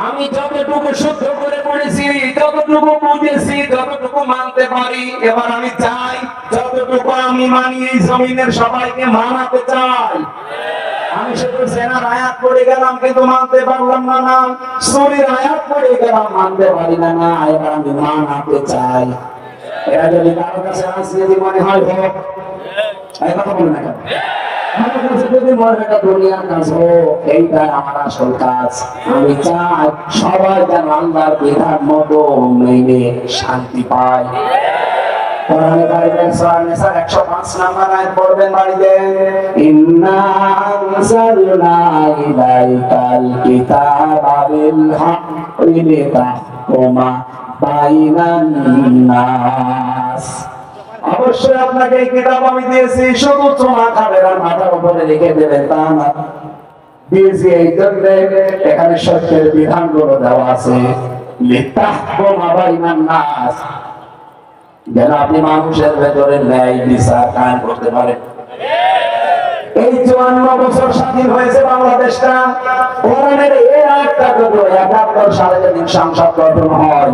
আমি যতটুকু শুদ্ধ করে পড়েছি যতটুকু বুঝেছি যতটুকু মানতে পারি এবার আমি চাই যতটুকু আমি মানি এই জমিনের সবাইকে মানাতে চাই আমি শুধু সেনার আয়াত পড়ে গেলাম কিন্তু মানতে পারলাম না সূরার আয়াত পড়ে গেলাম মানতে পারি না এবার আমি মানাতে চাই এটা যদি কারো কাছে আসলে মনে হয় হোক এই কথা বলে না আমি চাই সবাই যেন আল্লাহর বিধান মতো মেনে শান্তি পায় কোরআনে কারিমে সূরা নিসা 105 নম্বর আয়াত পড়বেন বাড়িতে ইন্না আনজালনা ইলাইকাল কিতাবা বিল হাক্কি লিতাহকুমা বাইনান নাস অবশ্যই আপনাকে এই কিতাব আমি দিয়েছি শুধু চোমা খাবেন আর মাথার উপরে রেখে দেবেন তা না দিয়েছি এই জন্য এখানে সত্যের বিধানগুলো দেওয়া আছে লিতাহকুমা বাইনান নাস যেন আপনি মানুষের ভেতরে ন্যায় বিচার কায়েম করতে পারেন এই 54 বছর স্বাধীন হয়েছে বাংলাদেশটা, কোরআনের এই আয়াতটা যদি 71 সালে যেদিন সংসদ গঠন হয়,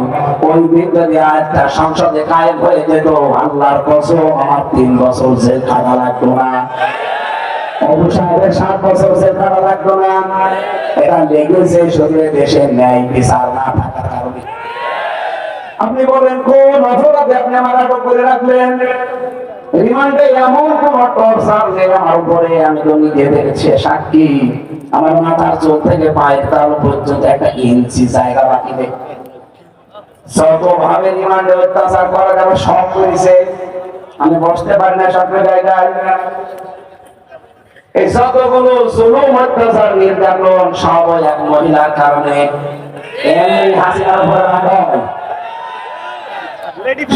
ওই দিন যদি আয়াতটা সংসদে কায়েম হয়ে যেত, আল্লাহর কসম আমার 3 বছর জেল খাটা লাগতো না। অবু সাহেবের 7 বছর জেল খাটা লাগতো না। এটা লেগেছে শুধু দেশের ন্যায় বিচার না থাকার কারণে। আপনি বলেন কোন অপরাধে আপনি আমার আটক করে রাখলেন? রিমান্ডে এমন কোন টর্চার নেই আমার উপরে, আমি তো নিজে দেখেছি, সাক্ষী। আমার মাথার চোখ থেকে পায়ের তালু পর্যন্ত 1 ইঞ্চি জায়গা বাকি নেই। যতভাবে রিমান্ডে অত্যাচার করা যাবে সব করেছে। আমি বসতে পারি না সব জায়গায়। এই যতগুলো জুলুম অত্যাচার নির্যাতন সব এক মহিলার কারণে। এমনি হাসিনার উপরে রাগ হয়।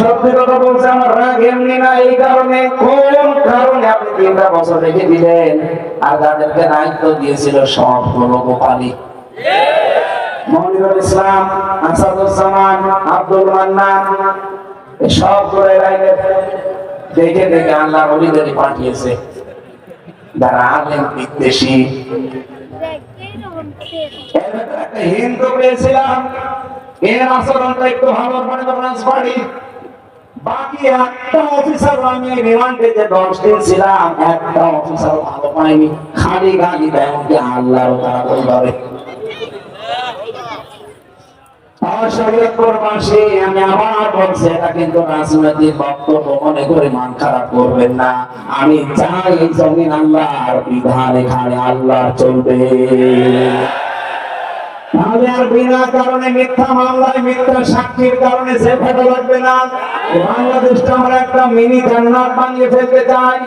সত্যি কথা বলছে, আমার রাগ এমনি না, এই কারণে। কোন কারণে আপনি 3টা বছর রেখে দিলেন? আর যাদেরকে দায়িত্ব দিয়েছিল সবগুলো গোপালী, মনিরুল ইসলাম, আসাদুজ্জামান, আব্দুল মান্নান, সবগুলো লাইনে দেখে দেখে আল্লাহ ওলিদেরই পাঠিয়েছে, যারা আলেম বিদ্বেষী। একটা হিন্দু পেয়েছিলাম, এর আচরণটা একটু ভালো মনে করেন পারি। বাকি একটা অফিসার আমি রিমান্ডে যে 10 দিন ছিলাম, একটা অফিসার ভালো পাইনি, খালি গালি দেয় আল্লাহর তারা বলবে। আমি আবার বলছি, এটা কিন্তু রাজনৈতিক বক্তব্য মনে করে মান খারাপ করবেন না। আমি চাই এই জমিন আল্লাহর বিধান, এখানে আল্লাহ চলবে। তাহলে আর বিনা কারণে মিথ্যা মামলায় মিথ্যা সাক্ষীর কারণে জেল খাটা লাগবে না। বাংলাদেশটা আমরা একটা মিনি জান্নাত বানিয়ে ফেলতে চাই।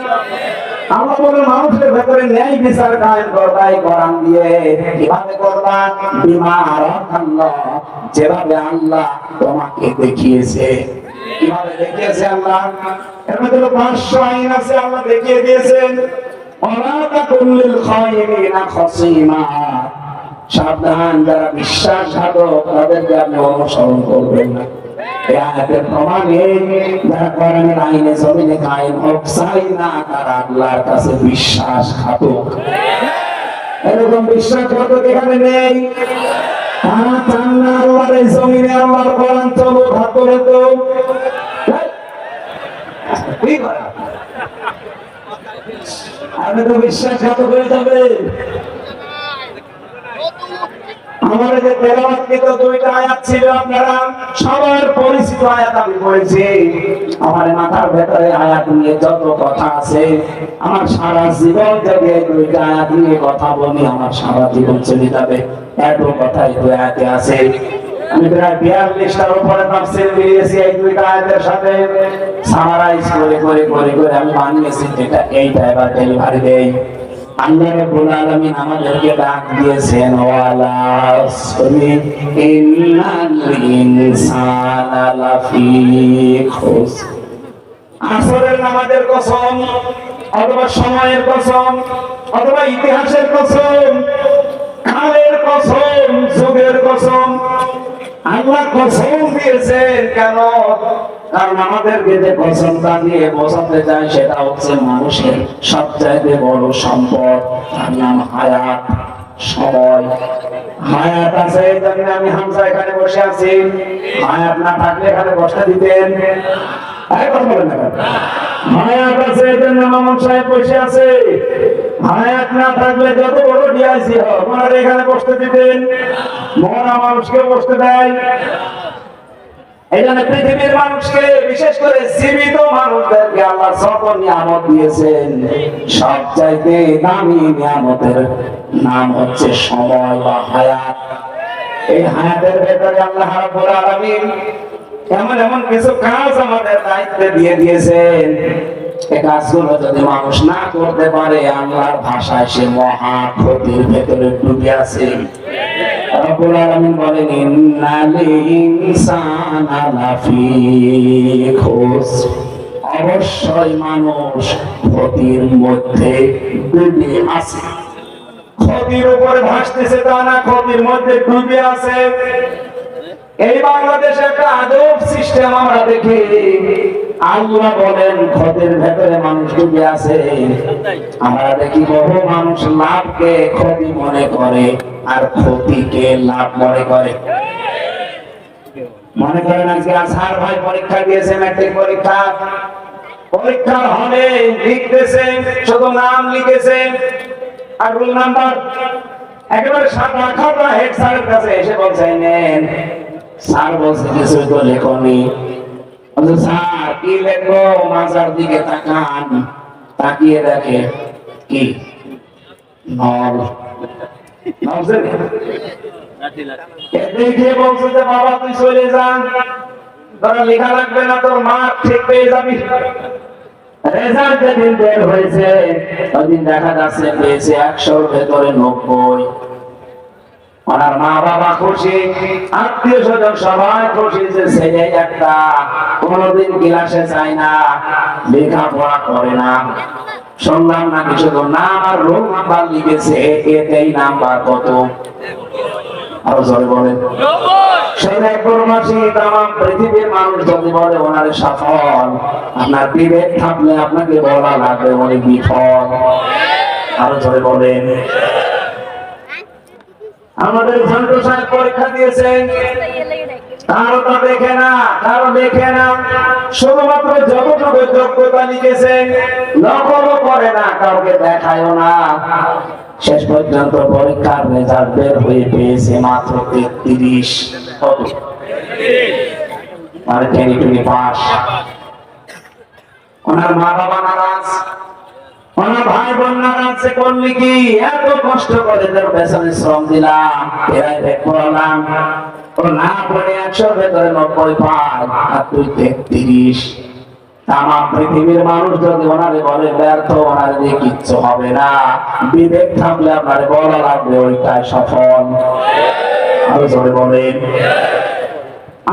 আমরা বলে মানুষের ভেতরে ন্যায় বিচার কায়েম করবা এই কোরআন দিয়ে। কিভাবে করবা? বিমা রাখাল্লাহ, যেভাবে আল্লাহ তোমাকে দেখিয়েছে। কিভাবে দেখিয়েছে আল্লাহ? এর মধ্যে 500 আইন আছে, আল্লাহ দেখিয়ে দিয়েছেন। ওয়ালা তাকুল্লিল খায়িরিনা খাসিমা, সাবধান, যারা বিশ্বাসঘাতক তাদেরকে আপনি অনুসরণ করবেন না। এই আয়াতের প্রমাণে যারা কোরআনের আইনে জমিনে কায়েম হোক চাই না, তারা আল্লাহর কাছে বিশ্বাসঘাতক। এরকম বিশ্বাসঘাতক এখানে নেই। তারা চান না আল্লাহর এই জমিনে আল্লাহর কোরআন চলুক, হাত করে তো আপনি তো বিশ্বাসঘাতক হয়ে যাবে। আমার যে তেলাওয়াতকৃত 2টা আয়াত ছিল, আপনারা সবার পরিচিত আয়াত আমি পড়েছি। আমার মাথার ভেতরে আয়াত নিয়ে যত কথা আছে, আমার সারা জীবন যদি এই 2টা আয়াত নিয়ে কথা বলি, আমার সারা জীবন চলে যাবে। এত কথাই তো আয়াতে আছে। আমি প্রায় 42টার উপরে তাফসীর দিয়েছি এই 2টা আয়াতের সাথে। সামারাইজ করে করে করে করে আমি বানিয়েছি, যেটা এইটা এবার ডেলিভারি দেই। আল্লাহ রাব্বুল আলামিন আমাদেরকে ডাক দিয়েছেন, ওয়ালা আসরি ইন্নাল ইনসানা লাফি খুসর। আসরের নামাজের কসম, অথবা সময়ের কসম, অথবা ইতিহাসের কসম, কালের কসম, যুগের কসম, আল্লাহ কসম দিয়েছেন। কেন? কারণ আমাদেরকে যে কসমটা দিয়ে বোঝাতে চাই সেটা হচ্ছে মানুষের সবচাইতে বড় সম্পদ, তার নাম হায়াত, সময়। হায়াত আছে এই জন্য আমি হামজা এখানে বসে আছি। হায়াত না থাকলে এখানে বসতে দিতেন? হায়াত আছে এই জন্য মামুন সাহেব বসে আছে। হায়াত না থাকলে যত বড় ডিআইসি হোক, ওনারা এখানে বসতে দিতেন? মরা মানুষকে বসতে দেয়। এই জন্য পৃথিবীর মানুষকে, বিশেষ করে জীবিত মানুষদেরকে আল্লাহ যত নিয়ামত দিয়েছেন, সবচাইতে দামি নিয়ামতের নাম হচ্ছে সময় বা হায়াত। এই হায়াতের ভেতরে আল্লাহ রাব্বুল আলামিন এমন এমন কিছু কাজ আমাদের দায়িত্বে দিয়ে দিয়েছেন। এই কাজগুলো যদি মানুষ না করতে পারে, আল্লাহর ভাষায় সে মহা ক্ষতির ভেতরে ডুবে আছে। রব্বুল আলামিন বলেন, ইন্নাল ইনসানা লাফি খুসর, অবশ্যই মানুষ ক্ষতির মধ্যে ডুবে আছে। ক্ষতির উপরে ভাসতেছে তা না, ক্ষতির মধ্যে ডুবে আছে। এই বাংলাদেশে একটা আজব সিস্টেম আমরা দেখি। আল্লাহ বলেন ক্ষতির ভেতরে মানুষ ডুবে আছে। আমরা দেখি বহু মানুষ লাভকে ক্ষতি মনে করে আর ক্ষতিকে লাভ মনে করে। মনে করেন আজকে আসার ভাই পরীক্ষা দিয়েছে, ম্যাট্রিক পরীক্ষা, পরীক্ষার হলে লিখতেছে, শুধু নাম লিখেছে আর রোল নাম্বার। একেবারে সাদা খাতা হেড স্যারের কাছে এসে বলছে নেন। স্যার বলছে কিছু তো লেখনি। স্যার কি লেখবো? মাজার দিকে তাকান, তাকিয়ে দেখে কি নল। দেখে বলছে যে বাবা তুই চলে যান, তোরা লেখা লাগবে না, তোর মা ঠিক পেয়ে যাবি। রেজাল্ট যেদিন বের হয়েছে ওইদিন দেখা যাচ্ছে পেয়েছে 100-র ভেতরে 90। ওনার মা বাবা খুশি, আত্মীয় স্বজন সবাই খুশি যে ছেলে একটা কোনোদিন ক্লাসে যায় না, লেখাপড়া করে না। শুনলাম নাকি শুধু নাম আর রোল নাম্বার লিখেছে, এতেই নাম্বার কত? আরো জোরে বলেন। পৃথিবীর মানুষ যদি বলে ওনার সফল, আপনার বিবেক থাকলে আপনাকে বলা লাগবে অনেক বিফল। আরো জোরে বলেন। আমাদের ঝন্টু সাহেব পরীক্ষা দিয়েছে, কারো তো দেখে না, কারো দেখে না, শুধুমাত্র যতটুকু যোগ্যতা লিখেছে, নকলও করে না, কাউকে দেখায়ও না। শেষ পর্যন্ত পরীক্ষার রেজাল্ট বের হয়ে পেয়েছে মাত্র 33। কত? মানে 20 পাস। ওনার মা বাবা নারাজ, ওনার ভাই বোন নারাজ। করলি কি? এত কষ্ট করে তোর পেছনে শ্রম দিলাম, প্রাইভেট পড়ালাম, ও না পড়ে 100-র ভেতরে 90 পায় আর তুই 33। তাম পৃথিবীর মানুষ যদি ওনারে বলে ব্যর্থ, ওনারে দিয়ে কিচ্ছু হবে না, বিবেক থাকলে আপনারে বলা লাগবে ওইটাই সফল। আরো জোরে বলেন।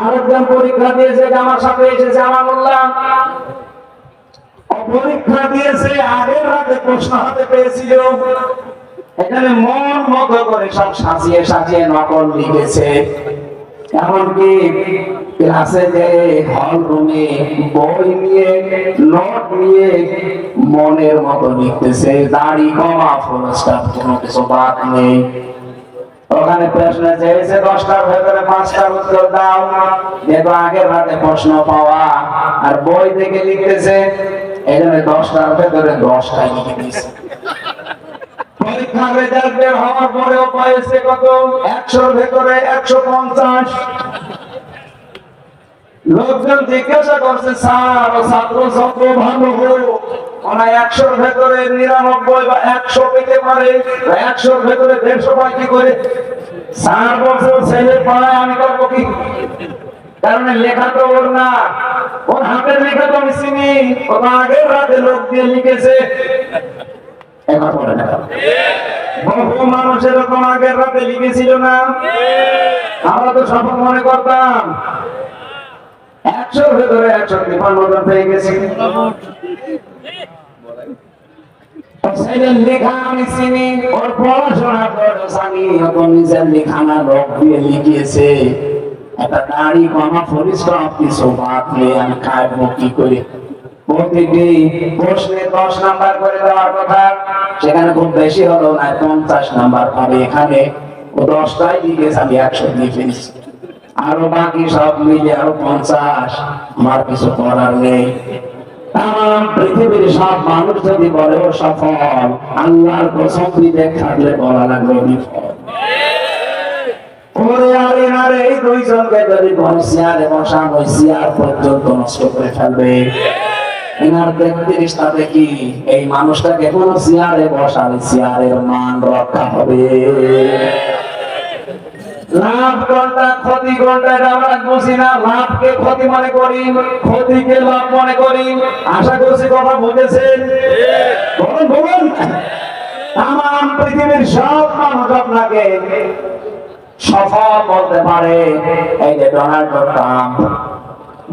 আরেকজন পরীক্ষা দিয়েছে, আমার সাথে এসেছে আমানুল্লাহ। পরীক্ষা দিয়েছে, আগের রাতে প্রশ্ন হাতে পেয়েছিল, এখানে মন মতো করে সব সাজিয়ে সাজিয়ে নকল লিখেছে। এমনকি ক্লাসে যে হল রুমে বই নিয়ে নোট নিয়ে মনের মতো লিখতেছে, দাড়ি কমা ফুল স্টপ, কোনো কিছু বাদ নেই। ওখানে প্রশ্ন চেয়েছে 10টার ভেতরে 5টার উত্তর দাও, যেহেতু আগের রাতে প্রশ্ন পাওয়া আর বই দেখে লিখতেছে, এখানে 10টার ভেতরে 10টাই লিখে দিয়েছে। পরীক্ষার রেজাল্ট বের হওয়ার পরেও পাইছে কত? 100-র ভেতরে 150। লোকজন জিজ্ঞাসা করছে, স্যার ছাত্র ছাত্র ভালো হোক, ওনা 100-র ভেতরে 99 বা 100 পেতে পারে, 100-র ভেতরে 150 পায় কি করে? স্যার বলছে ছেলে পড়ায়, আমি করবো কি? কারণ লেখা তো ওর না, ওর হাতের লেখা তো আমি চিনি, ও আগের রাতে লোক দিয়ে লিখেছে। বহু মানুষ এরকম আগের রাতে লিখেছিল না, আমরা তো সফল মনে করতাম। 100-র ভেতরে 153 পেয়ে গেছি। লেখা আমি চিনি, ওর পড়াশোনা করে জানি, ওর নিজের লেখানা রোগ দিয়ে লিখিয়েছে। একটা দাড়ি কমা পরিশ্রম কিছু বাদ নেই, আমি খাইবো কি করে? প্রতিটি প্রশ্নে 10 নাম্বার করে দেওয়ার কথা, সেখানে খুব বেশি হলো না 50 নাম্বার পাবে। এখানে ও 10টাই লিখেছে, আমি 100 দিয়ে ফেলেছি, আরো বাকি সব মিলে আরো 50। আমার কিছু করার নেই। তাম পৃথিবীর সব মানুষ যদি বলে ও সফল, আল্লাহর কসম বিবেক থাকলে বলা লাগবে বিফল। এই দুইজনকে যদি চেয়ারে বসান, ওই চেয়ার পর্যন্ত নষ্ট করে ফেলবে। এনার 33টা দেখি এই মানুষটাকে কোন চেয়ারে বসালে চেয়ারের মান রক্ষা হবে। লাভ কোনটা ক্ষতি কোনটা এটা আমরা বুঝি না। লাভকে ক্ষতি মনে করি, ক্ষতিকে লাভ মনে করি। আশা করছি কথা বুঝেছেন। বলুন বলুন। তাম পৃথিবীর সব মানুষ আপনাকে সফল বলতে পারে। এই যে ডোনাল্ড ট্রাম্প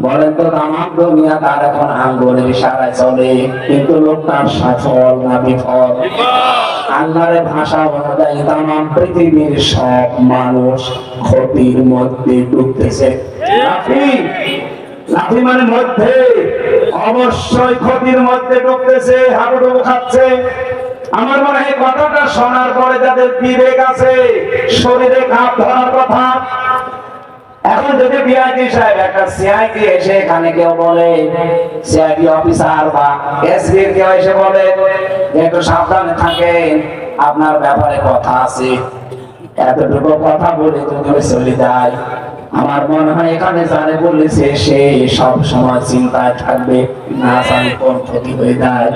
বলেন তো, তাম দুনিয়া তার এখন আঙ্গুলের ইশারায় চলে, কিন্তু লোকটার সফল না বিফল? আল্লাহর ভাষা অনুযায়ী তাম পৃথিবীর সব মানুষ ক্ষতির মধ্যে ডুবতেছে। লাফি লাফি মানে মধ্যে, অবশ্যই ক্ষতির মধ্যে ডুবতেছে, হাবুডুবু খাচ্ছে। আমার মনে হয় কথাটা শোনার পরে যাদের বিবেক আছে, শরীরে ঘাপ ধরার কথা। এখন যদি বিআইডি সাহেব একটা সিআইডি এসে এখানে কেউ বলে, সিআইডি অফিসার বা এসপি কেউ এসে বলে একটু সাবধানে থাকেন, আপনার ব্যাপারে কথা আছে, এতটুকু কথা বলে যদি চলে যায়, আমার মনে হয় এখানে জানে বলেছে সে সব সময় চিন্তায় থাকবে, না জানি কোন ক্ষতি হয়ে যায়।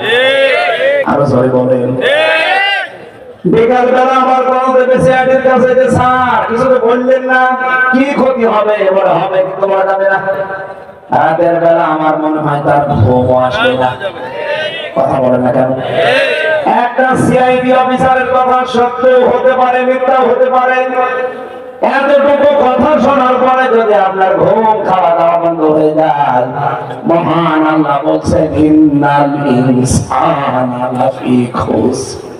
আরো জোরে বলেন। বিকাল বেলা আমার কল দেবে সিআইডির কাছে যে স্যার কিছু তো বললেন না, কি ক্ষতি হবে? এবার হবে কিন্তু বলা যাবে না। রাতের বেলা আমার মনে হয় তার ঘুমও আসবে না। কথা বলে না কেন? একটা সিআইডি অফিসারের কথা সত্য হতে পারে, মিথ্যা হতে পারে। এতটুকু কথা শোনার পরে যদি আপনার ঘুম খাওয়া দাওয়া বন্ধ হয়ে যায়, মহান আল্লাহ বলছেন ইন্নাল ইনসানা লাফি খুসর।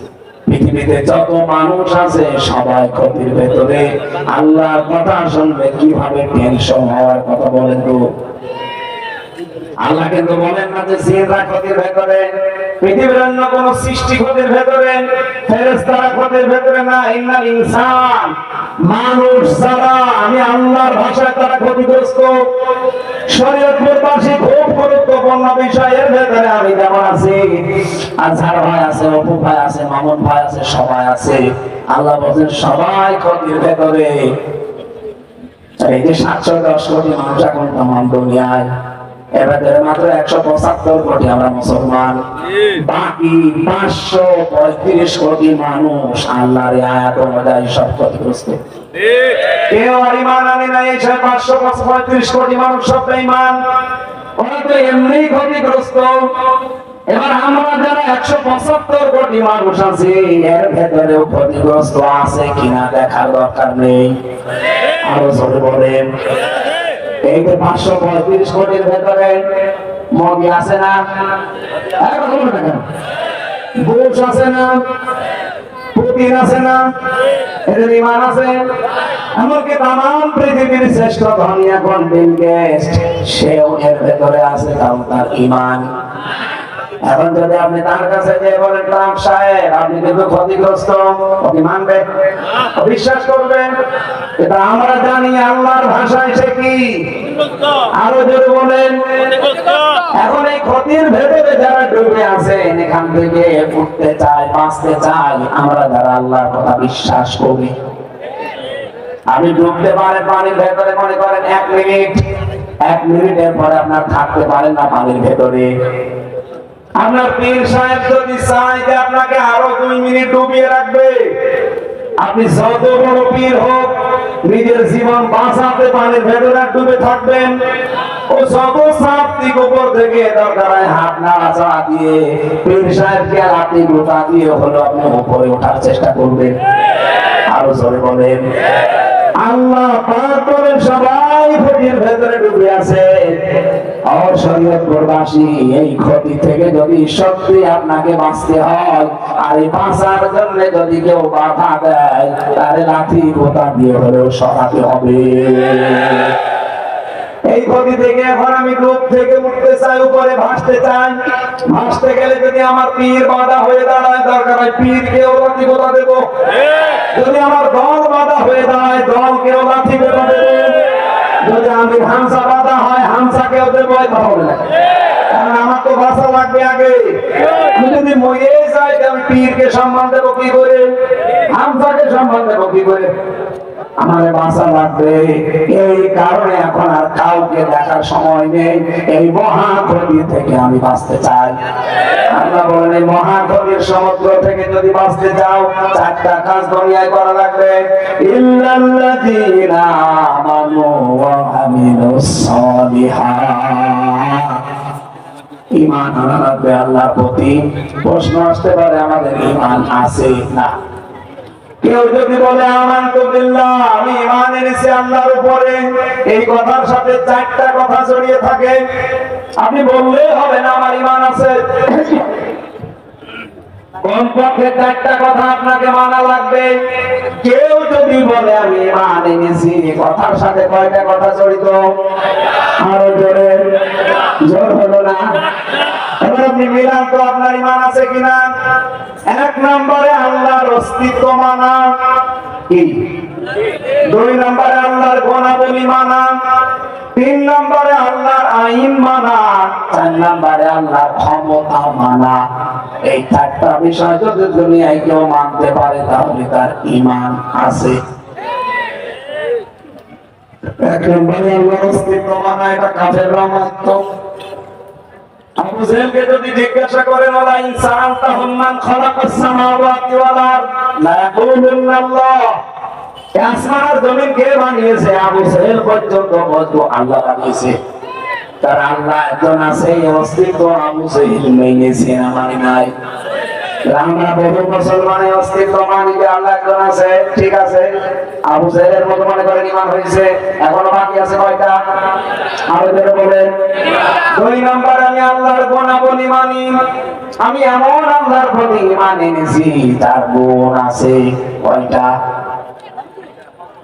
পৃথিবীতে যত মানুষ আছে সবাই ক্ষতির ভেতরে। আল্লাহর কথা শুনবে কিভাবে টেনশন হওয়ার কথা বলেন তো? আল্লাহ কিন্তু বলেন না যে জিনরা ক্ষতির ভেতরে, পৃথিবীর অন্য কোন সৃষ্টি ক্ষতির ভেতরে, ফেরেশতারা ক্ষতির ভেতরে না। ইন্নাল ইনসান, মানুষ যারা, আমি আল্লাহর ভাষায় তারা ক্ষতিগ্রস্ত। শরীয়তপুর পাশে খুব গুরুত্বপূর্ণ বিষয়ের ভেতরে আমি যেমন আছি, আজহার ভাই আছে, অপু ভাই আছে, মামুন ভাই আছে, সবাই আছে। আল্লাহ বলেন সবাই ক্ষতির ভেতরে। এই যে 710 কোটি মানুষ এখন তামাম দুনিয়ায়, এর ভেতরে মাত্র 175 কোটি আমরা মুসলমান, বাকি 535 কোটি মানুষ আল্লাহর আয়াত অনুযায়ী সব ক্ষতিগ্রস্ত। কেউ আর ঈমান আনে নাই, এই 535 কোটি মানুষ সব বেঈমান, ওরা তো এমনি ক্ষতিগ্রস্ত। এবার আমরা যারা 175 কোটি মানুষ আছি, এর ভেতরেও ক্ষতিগ্রস্ত আছে কিনা দেখার দরকার নেই। আরো জোরে বলেন। এই যে 535 কোটির ভেতরে মগি আছে না, বুশ আছে না, পুতিন আছে না, এদের ঈমান আছে। এমনকি তামাম পৃথিবীর শ্রেষ্ঠ ধনী এখন বিল গেটস, সেও এর ভেতরে আছে, কারণ তার ঈমান। এখন যদি আপনি তার কাছে যে বলেন ট্রাম্প সাহেব আপনি কিন্তু ক্ষতিগ্রস্ত, ওকে মানবে? বিশ্বাস করবেন? এটা আমরা জানি আল্লাহর ভাষায় সে কি। আরো জোরে বলেন। এখন এই ক্ষতির ভেতরে যারা ডুবে আছে, এখান থেকে উঠতে চায়, বাঁচতে চায়, আমরা যারা আল্লাহর কথা বিশ্বাস করি। আমি ডুবতে পারে পানির ভেতরে, মনে করেন 1 মিনিট, 1 মিনিটের পরে আপনার থাকতে পারেন না পানির ভেতরে। আপনার পীর সাহেব যদি চায় যে আপনাকে আরো 2 মিনিট ডুবিয়ে রাখবে, আপনি যত বড় পীর হোক, নিজের জীবন বাঁচাতে পানির ভেতরে ডুবে থাকবেন। ও যত চাপ দিক উপর থেকে দরকার হয় হাত নাড়াচাড়া দিয়ে পীর সাহেবকে আপনি গোটা দিয়ে হলো আপনি উপরে ওঠার চেষ্টা করবেন। আরো জোরে বলেন। আল্লাহ পাক করেন সবাই ক্ষতির ভেতরে ডুবে আছে। শরীয়তপুরবাসী, এই ক্ষতি থেকে যদি সত্যি আপনাকে বাঁচতে হয়, আর এই বাঁচার জন্য যদি কেউ বাধা দেয়, তাহলে লাঠি গোটা দিয়ে হলেও সরাতে হবে। এই ক্ষতি থেকে এখন আমি ডুব থেকে উঠতে চাই, উপরে ভাসতে চাই। ভাসতে গেলে যদি আমার পীর বাধা হয়ে দাঁড়ায়, দরকার হয় পীরকেও লাঠি গোটা দেবো। যদি আমার দল বাধা হয়ে দাঁড়ায়, দলকেও লাঠি গোটা দেবো। যদি আমি হামসা বাধা হয়, হামসাকেও দেবো। কারণ আমার তো বাঁচা লাগবে আগে। আমি যদি মরে যাই, আমি পীরকে সম্মান দেবো কি করে, হামসাকে সম্মান দেবো কি করে? আমার বাঁচা লাগবে। এই কারণে এখন আর কাউকে দেখার সময় নেই। এই মহাক্ষতি থেকে আমি বাঁচতে চাই। আল্লাহ বলেন এই মহাক্ষতির সমুদ্র থেকে যদি বাঁচতে চাও, 4টা কাজ দুনিয়ায় করা লাগবে। ইল্লাল্লাযীনা আমানু ওয়া আমিলুস সালিহাত। ঈমান আনা লাগবে আল্লাহর প্রতি। প্রশ্ন আসতে পারে আমাদের ঈমান আছে না? কেউ যদি বলে আমানতু বিল্লাহ, আমি ঈমান এনেছি আল্লাহর উপরে, এই কথার সাথে 4টা কথা জড়িয়ে থাকে। আপনি বললেই হবে না আমার ঈমান আছে। কমপক্ষে 4টা কথা আপনাকে মানা লাগবে। কেউ যদি বলে আমি ঈমান এনেছি, কথার সাথে কয়টা কথা জড়িত? আরো জোরে, জোর হলো না? আপনি মিলান তো আপনার ঈমান আছে কিনা। এক নম্বরে আল্লাহর অস্তিত্ব মানা, কি? দুই নম্বরে আল্লাহর গুণাবলী মানা, তিন নম্বরে আল্লাহর আইন মানা, চার নম্বরে আল্লাহর ক্ষমতা মানা। এই চারটা বিষয় যদি দুনিয়ায় কেউ মানতে পারে তাহলে তার ঈমান আছে। এক নম্বরে আল্লাহর অস্তিত্ব মানা, এটা কাফেররা মানত। আবু জেহেলকে যদি জিজ্ঞাসা করেন ওয়ালা ইনসান তাহুম মান খালাকাস সামাওয়াতি ওয়াল আরদ লা ইয়াকুলুন্না আল্লাহ, আসমান আর জমিন কে বানিয়েছে? আবু জেহেল পর্যন্ত বলতো আল্লাহ বানিয়েছে। তার আল্লাহ একজন আছে, এই অস্তিত্ব আবু জেহেল মেনেছে না মানে নাই। আমরা বহু মুসলমানের অস্তিত্ব মানি যে আল্লাহ একজন আছে, ঠিক আছে। আবু জেহেলের মতো মনে করে ঈমান হয়েছে, এখনো বাকি আছে কয়টা? আরো জোরে বলেন। দুই নম্বর, আমি আল্লাহর গুণাবলী মানি। আমি এমন আল্লাহর প্রতি ঈমান এনেছি তার গুণ আছে কয়টা?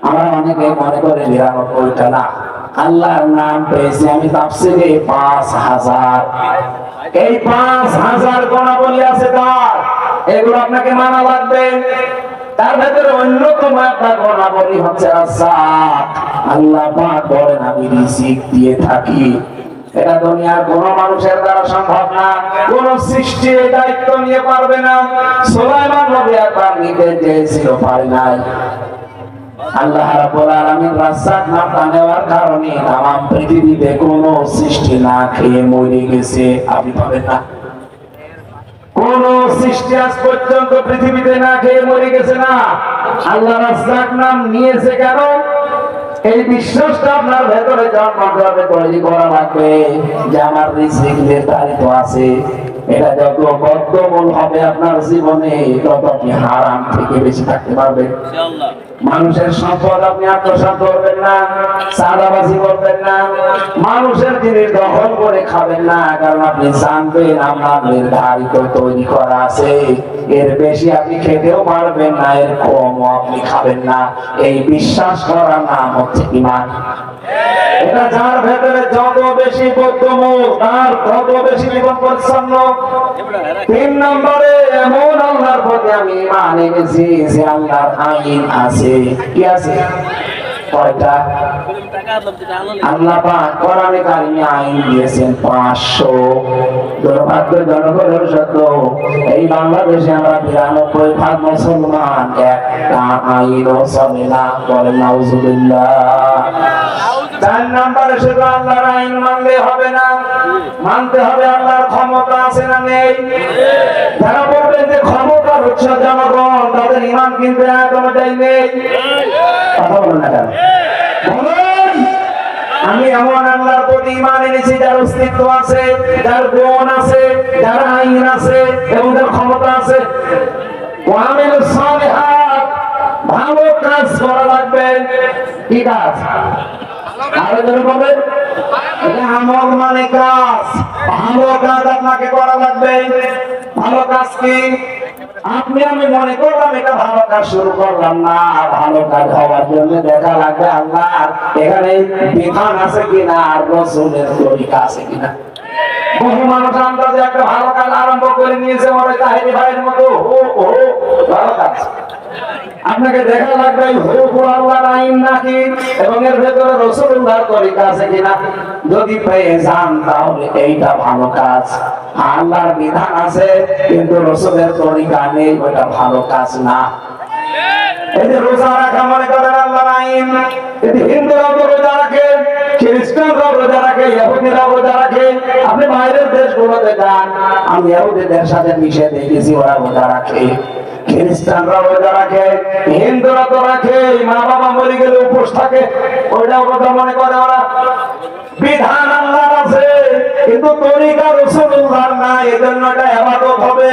আমরা অনেকে মনে করে ৯৯টা না। আল্লাহর নাম পেয়েছি আমি তাফসীরে ৫০০০। এই ৫০০০ গুণাবলী আছে তার, এগুলো আপনাকে মানা লাগবে। তার ভেতরে অন্যতম একটা গুণাবলী হচ্ছে রাজ্জাক। আল্লাহ পাক বলেন আমি রিজিক দিয়ে থাকি। এটা দুনিয়ার কোন মানুষের দ্বারা সম্ভব না, কোন সৃষ্টি এই দায়িত্ব নিয়ে পারবে না। সুলাইমান নবী একবার নিতে চেয়েছিল, পারে নাই। আল্লাহ রাব্বুল আলামিন রাজ্জাক নামটা নেওয়ার কারণে তামাম পৃথিবীতে কোন সৃষ্টি না খেয়ে মরে গেছে। আপনি পাবেন না, কোন সৃষ্টি আজ পর্যন্ত পৃথিবীতে না খেয়ে মরে গেছে না। আল্লাহ রাজ্জাক নাম নিয়েছে কেন? এই বিশ্বাসটা আপনার ভেতরে জন্মভাবে তৈরি করা লাগবে যে আমার রিজিক নির্ধারিত আছে। এটা যত বদ্ধমূল হবে আপনার জীবনে, তত আপনি হারাম থেকে বেশি থাকতে পারবেন। মানুষের সম্পদ আপনি আত্মসাৎ করবেন না, চাঁদাবাজি করবেন না, মানুষের জিনিস দখল করে খাবেন না, কারণ আপনি জানবেন আপনার নির্ধারিত তৈরি করা আছে। এর বেশি আপনি খেতেও পারবেন না, এর কমও আপনি খাবেন না। এই বিশ্বাস করার নাম হচ্ছে ঈমান। এটা যার ভেতরে যত বেশি বদ্ধমূল তার তত বেশি জীবন পরিচ্ছন্ন। তিন নম্বরে এমন আল্লাহর প্রতি আমি ঈমান এনেছি যে আল্লাহর আইন আছে। কি আছে? কয়টা? আল্লাহ পাক কোরআনে কারিমে আইন দিয়েছেন ৫০০। দুর্ভাগ্যজনক হলেও সত্য, এই বাংলাদেশে আমরা ৯২% মুসলমান, একটা আইনও চলে না। বলেন নাউজুবিল্লাহ। চার নম্বরে শুধু আল্লাহর আইন মানলে হবে না, মানতে হবে আল্লাহর ক্ষমতা আছে না নেই। যারা বলবেন যে ক্ষমতার উৎস জনগণ, তাদের ঈমান কিন্তু একদমই নেই। কথা বলেন না কেন? বলুন, আমি এমন আল্লাহর প্রতি ঈমান এনেছি যার অস্তিত্ব আছে, যার গুণ আছে, যার আইন আছে এবং যার ক্ষমতা আছে। ওয়ামিলুস সালিহাত, ভালো কাজ করা লাগবে। কি কাজ? আরো জোরে বলেন। এটা আমল মানে কাজ, ভালো কাজ আপনাকে করা লাগবে। ভালো কাজ কি? আপনি আমি মনে করলাম এটা ভালো কাজ শুরু করলাম না, ভালো কাজ হওয়ার জন্য দেখা লাগবে আল্লাহর এখানে বিধান আছে কিনা, আর রাসূলের তরিকা আছে কিনা। বহু মানুষ আন্দাজে একটা ভালো কাজ আরম্ভ করে নিয়েছে, ওই তাহেরি ভাইয়ের মতো ভালো কাজ। আপনাকে দেখা লাগবে আল্লাহর আইন নাকি এবং এর ভেতরে রাসূলুল্লাহর তরিকা আছে কিনা। যদি পেয়ে যান তাহলে এইটা ভালো কাজ। আল্লাহর বিধান আছে কিন্তু রাসূলের তরিকা নেই, ওটা ভালো কাজ না। এই যে রোজা রাখা, মনে করেন আল্লাহর আইন। যদি হিন্দুরাও রোজা রাখে, খ্রিস্টানরাও রোজা রাখে, ইহুদিরাও রোজা রাখে। আপনি বাইরের দেশগুলোতে যান, আমি ইহুদিদের সাথে মিশে দেখেছি ওরা রোজা রাখে। খ্রিস্টানরা রোজা রাখে, হিন্দুরা তো রাখে, মা বাবা মরে গেলে উপোস থাকে, ওইটাও কথা মনে করে ওরা। বিধান আল্লাহর আছে কিন্তু তরিকা রাসূলুল্লাহর না, এজন্য এটা ইবাদত হবে।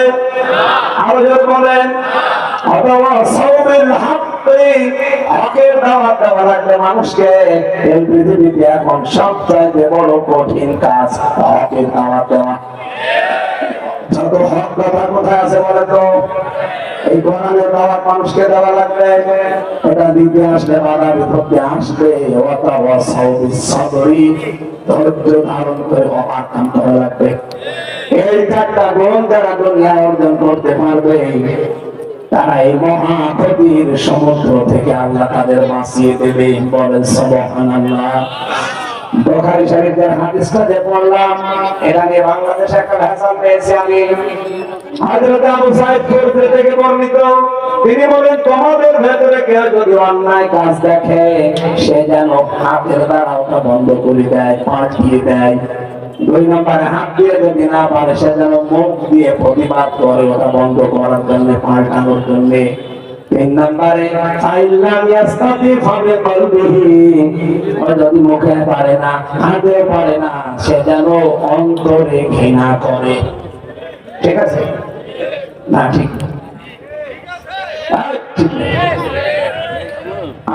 আরো জোরে বলেন। অথবা সাওবিল হক, হকের দাওয়াত দেওয়া লাগবে মানুষকে। এই পৃথিবীতে এখন সবচাইতে বড় কঠিন কাজ হকের দাওয়াত দেওয়া। যত হক কথা কোথায় আছে বলে তো? এই কোরআনের দাওয়াত মানুষকে দেওয়া লাগবে। এটা দিতে আসলে বাধা বিপত্তি আসবে। ধৈর্য ধারণ করে অবাক করা লাগবে। এই চারটা গুণ যারা দুনিয়ায় অর্জন করতে পারবে তারা এই মহা ক্ষতির সমুদ্র থেকে আল্লাহ তাদের বাঁচিয়ে দেবে। বলেন সুবহানাল্লাহ। বুখারী শরীফের হাদিসটা যে পড়লাম, এটা নিয়ে বাংলাদেশে একটা ভেজাল পেয়েছি আমি। হযরত আবু সাঈদ খুদরি থেকে বর্ণিত, তিনি বলেন, তোমাদের ভেতরে কেউ যদি অন্যায় কাজ দেখে, সে যেন হাতের দ্বারা ওটা বন্ধ করে দেয়, পাঠিয়ে দেয়। 2 নম্বরে, হাত দিয়ে যদি না পারে, সে যেন মুখ দিয়ে প্রতিবাদ করে ওটা বন্ধ করার জন্য, পাল্টানোর জন্য। 3 নম্বরে, আইল্লাম ইয়াস্তাতি ফাবে কলবিহি, ও যদি মুখে পারে না, হাতে পারে না, সে যেন অন্তরে ঘৃণা করে। ঠিক আছে না? ঠিক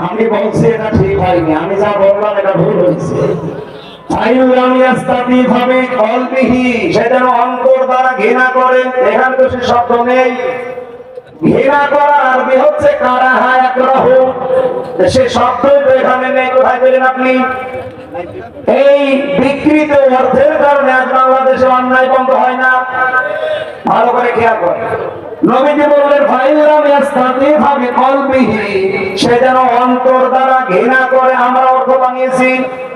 আমি বলছি এটা ঠিক হয়নি, আমি যা বললাম এটা ভুল হয়েছে। সে যেন অন্তর দ্বারা ঘৃণা করে। এখানে তো সে শব্দ নেই। ঘৃণা করার আরবি হচ্ছে কারাহা ইয়াকরাহু, সে শব্দ তো এখানে নেই। কোথায় পেলেন আপনি? এই বিকৃত অর্থের কারণে আজ বাংলাদেশে অন্যায় বন্ধ হয় না। ভালো করে খেয়াল করেন। নবীজি বললেন, ফাইল্লাম ইয়াস্তাতিফা বিকলবিহি, সে যেন অন্তর দ্বারা ঘৃণা করে। আমরা অর্থ বানিয়েছি,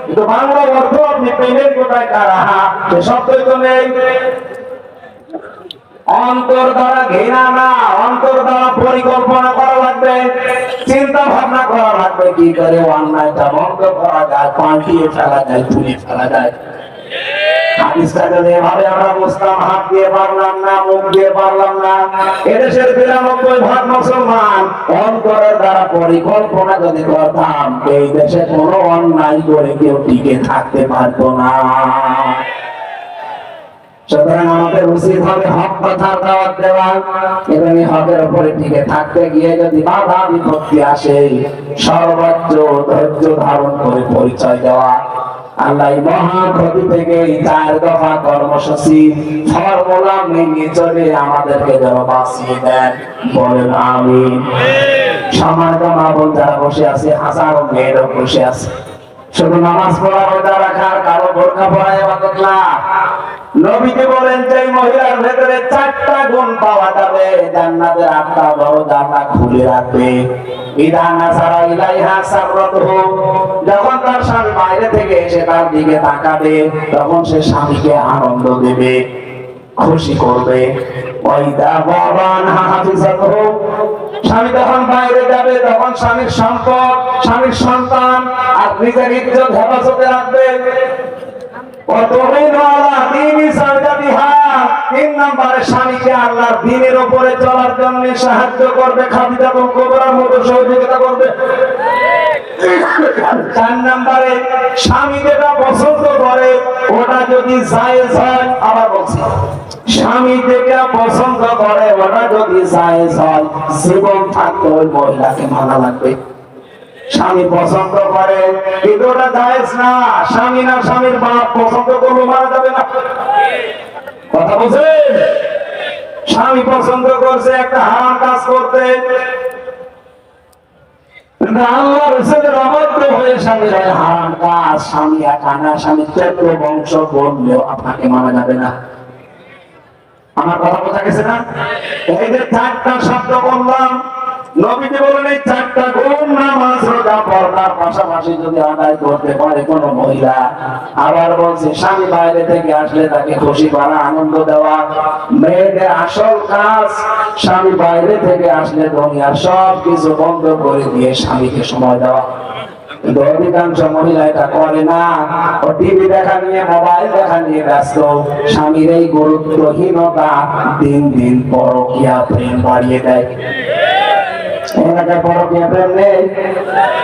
কিন্তু বাংলা অর্থ আপনি পেলেন কোথায়? কারাহা, সে শব্দই তো নেই। অন্তর দ্বারা ঘৃণা না, অন্তর দ্বারা পরিকল্পনা করা লাগবে, চিন্তা ভাবনা করা লাগবে কি করে অন্যায়টা বন্ধ করা যায়, পাল্টিয়ে ফেলা যায়, তুলে ফেলা যায়। হাদিসটা যদি এভাবে আমরা বুঝতাম, হাত দিয়ে পারলাম না, মুখ দিয়ে পারলাম না, এদেশের 92% মুসলমান অন্তরের দ্বারা পরিকল্পনা যদি করতাম, এই দেশে কোনো অন্যায় করে কেউ টিকে থাকতে পারতো না। সুতরাং আমাদের উচিত হবে হক কথার দাওয়াত দেওয়া, এবং এই হকের উপরে টিকে থাকতে গিয়ে যদি বাধা বিপত্তি আসে, সর্বোচ্চ ধৈর্য ধারণ করে পরিচয় দেওয়া। আল্লাহ মহা ক্ষতি থেকে এই 4 দফা কর্মসূচি ফর্মুলা মেনে চলে আমাদেরকে যেন বাঁচিয়ে দেন। বলেন আমিন। সম্মানিত মা বোন যারা বসে আছে, হাজারো মেয়েরও বসে আছে, শুধু নামাজ পড়া, রোজা রাখার, কারো বোরকা পরা ইবাদত না। নবীজি বলেন, যে মহিলার ভেতরে 4টা গুণ পাওয়া যাবে, জান্নাতের 8টা দরজা আল্লাহ খুলে রাখবে। ইদানা সারা ইলাইহা সাররাতুহু, যখন তার স্বামী বাইরে থেকে এসে তার দিকে তাকাবে, তখন সে স্বামীকে আনন্দ দেবে, খুশি করবে। ওয়াইদা বাবানহা হাফিজাতুহু, স্বামী যখন বাইরে যাবে, তখন স্বামীর সম্পদ, স্বামীর সন্তান আর নিজের ইজ্জত হেফাজতে রাখবে। 3 নম্বরে, স্বামীকে আল্লাহর দ্বীনের উপরে চলার জন্য সাহায্য করবে, খাদিজা কুবরার মতো সহযোগিতা করবে। 4 নম্বরে, স্বামী যেটা পছন্দ করে ওটা যদি জায়েজ হয়, আবার বলছি, স্বামী যেটা পছন্দ করে ওটা যদি জায়েজ হয়, জীবন থাকতে ওই মহিলাকে মানা লাগবে। স্বামী পছন্দ করে কিন্তু ওটা জায়েজ না, স্বামী না স্বামীর বাপ পছন্দ করলে মারা যাবে না। কথা বুঝেন? স্বামী পছন্দ করছে একটা হারাম কাজ করতে, আল্লাহ রাসূলের অবাধ্য হয়ে স্বামীর হারাম কাজ, স্বামী একা না, স্বামী 14 বংশ বললেও আপনাকে মারা যাবে না। আমার কথা বোঝা গেছে না? এই যে 4টা শব্দ বললাম, নবীজি বলেন এই 4টা গুণ নামাজ, রোজা, পর্দার পাশাপাশি যদি আদায় করতে পারে কোন মহিলা। আবার বলছে, স্বামী বাইরে থেকে আসলে তাকে খুশি করা, আনন্দ দেওয়া। মেয়েদের আসল কাজ, স্বামী বাইরে থেকে আসলে দুনিয়ার সব কিছু বন্ধ করে দিয়ে স্বামীকে সময় দেওয়া। কিন্তু অধিকাংশ মহিলা এটা করে না, ও টিভি দেখা নিয়ে, মোবাইল দেখা নিয়ে ব্যস্ত। স্বামীর এই গুরুত্বহীনতা দিন দিন পরকীয়া প্রেম বাড়িয়ে দেয়।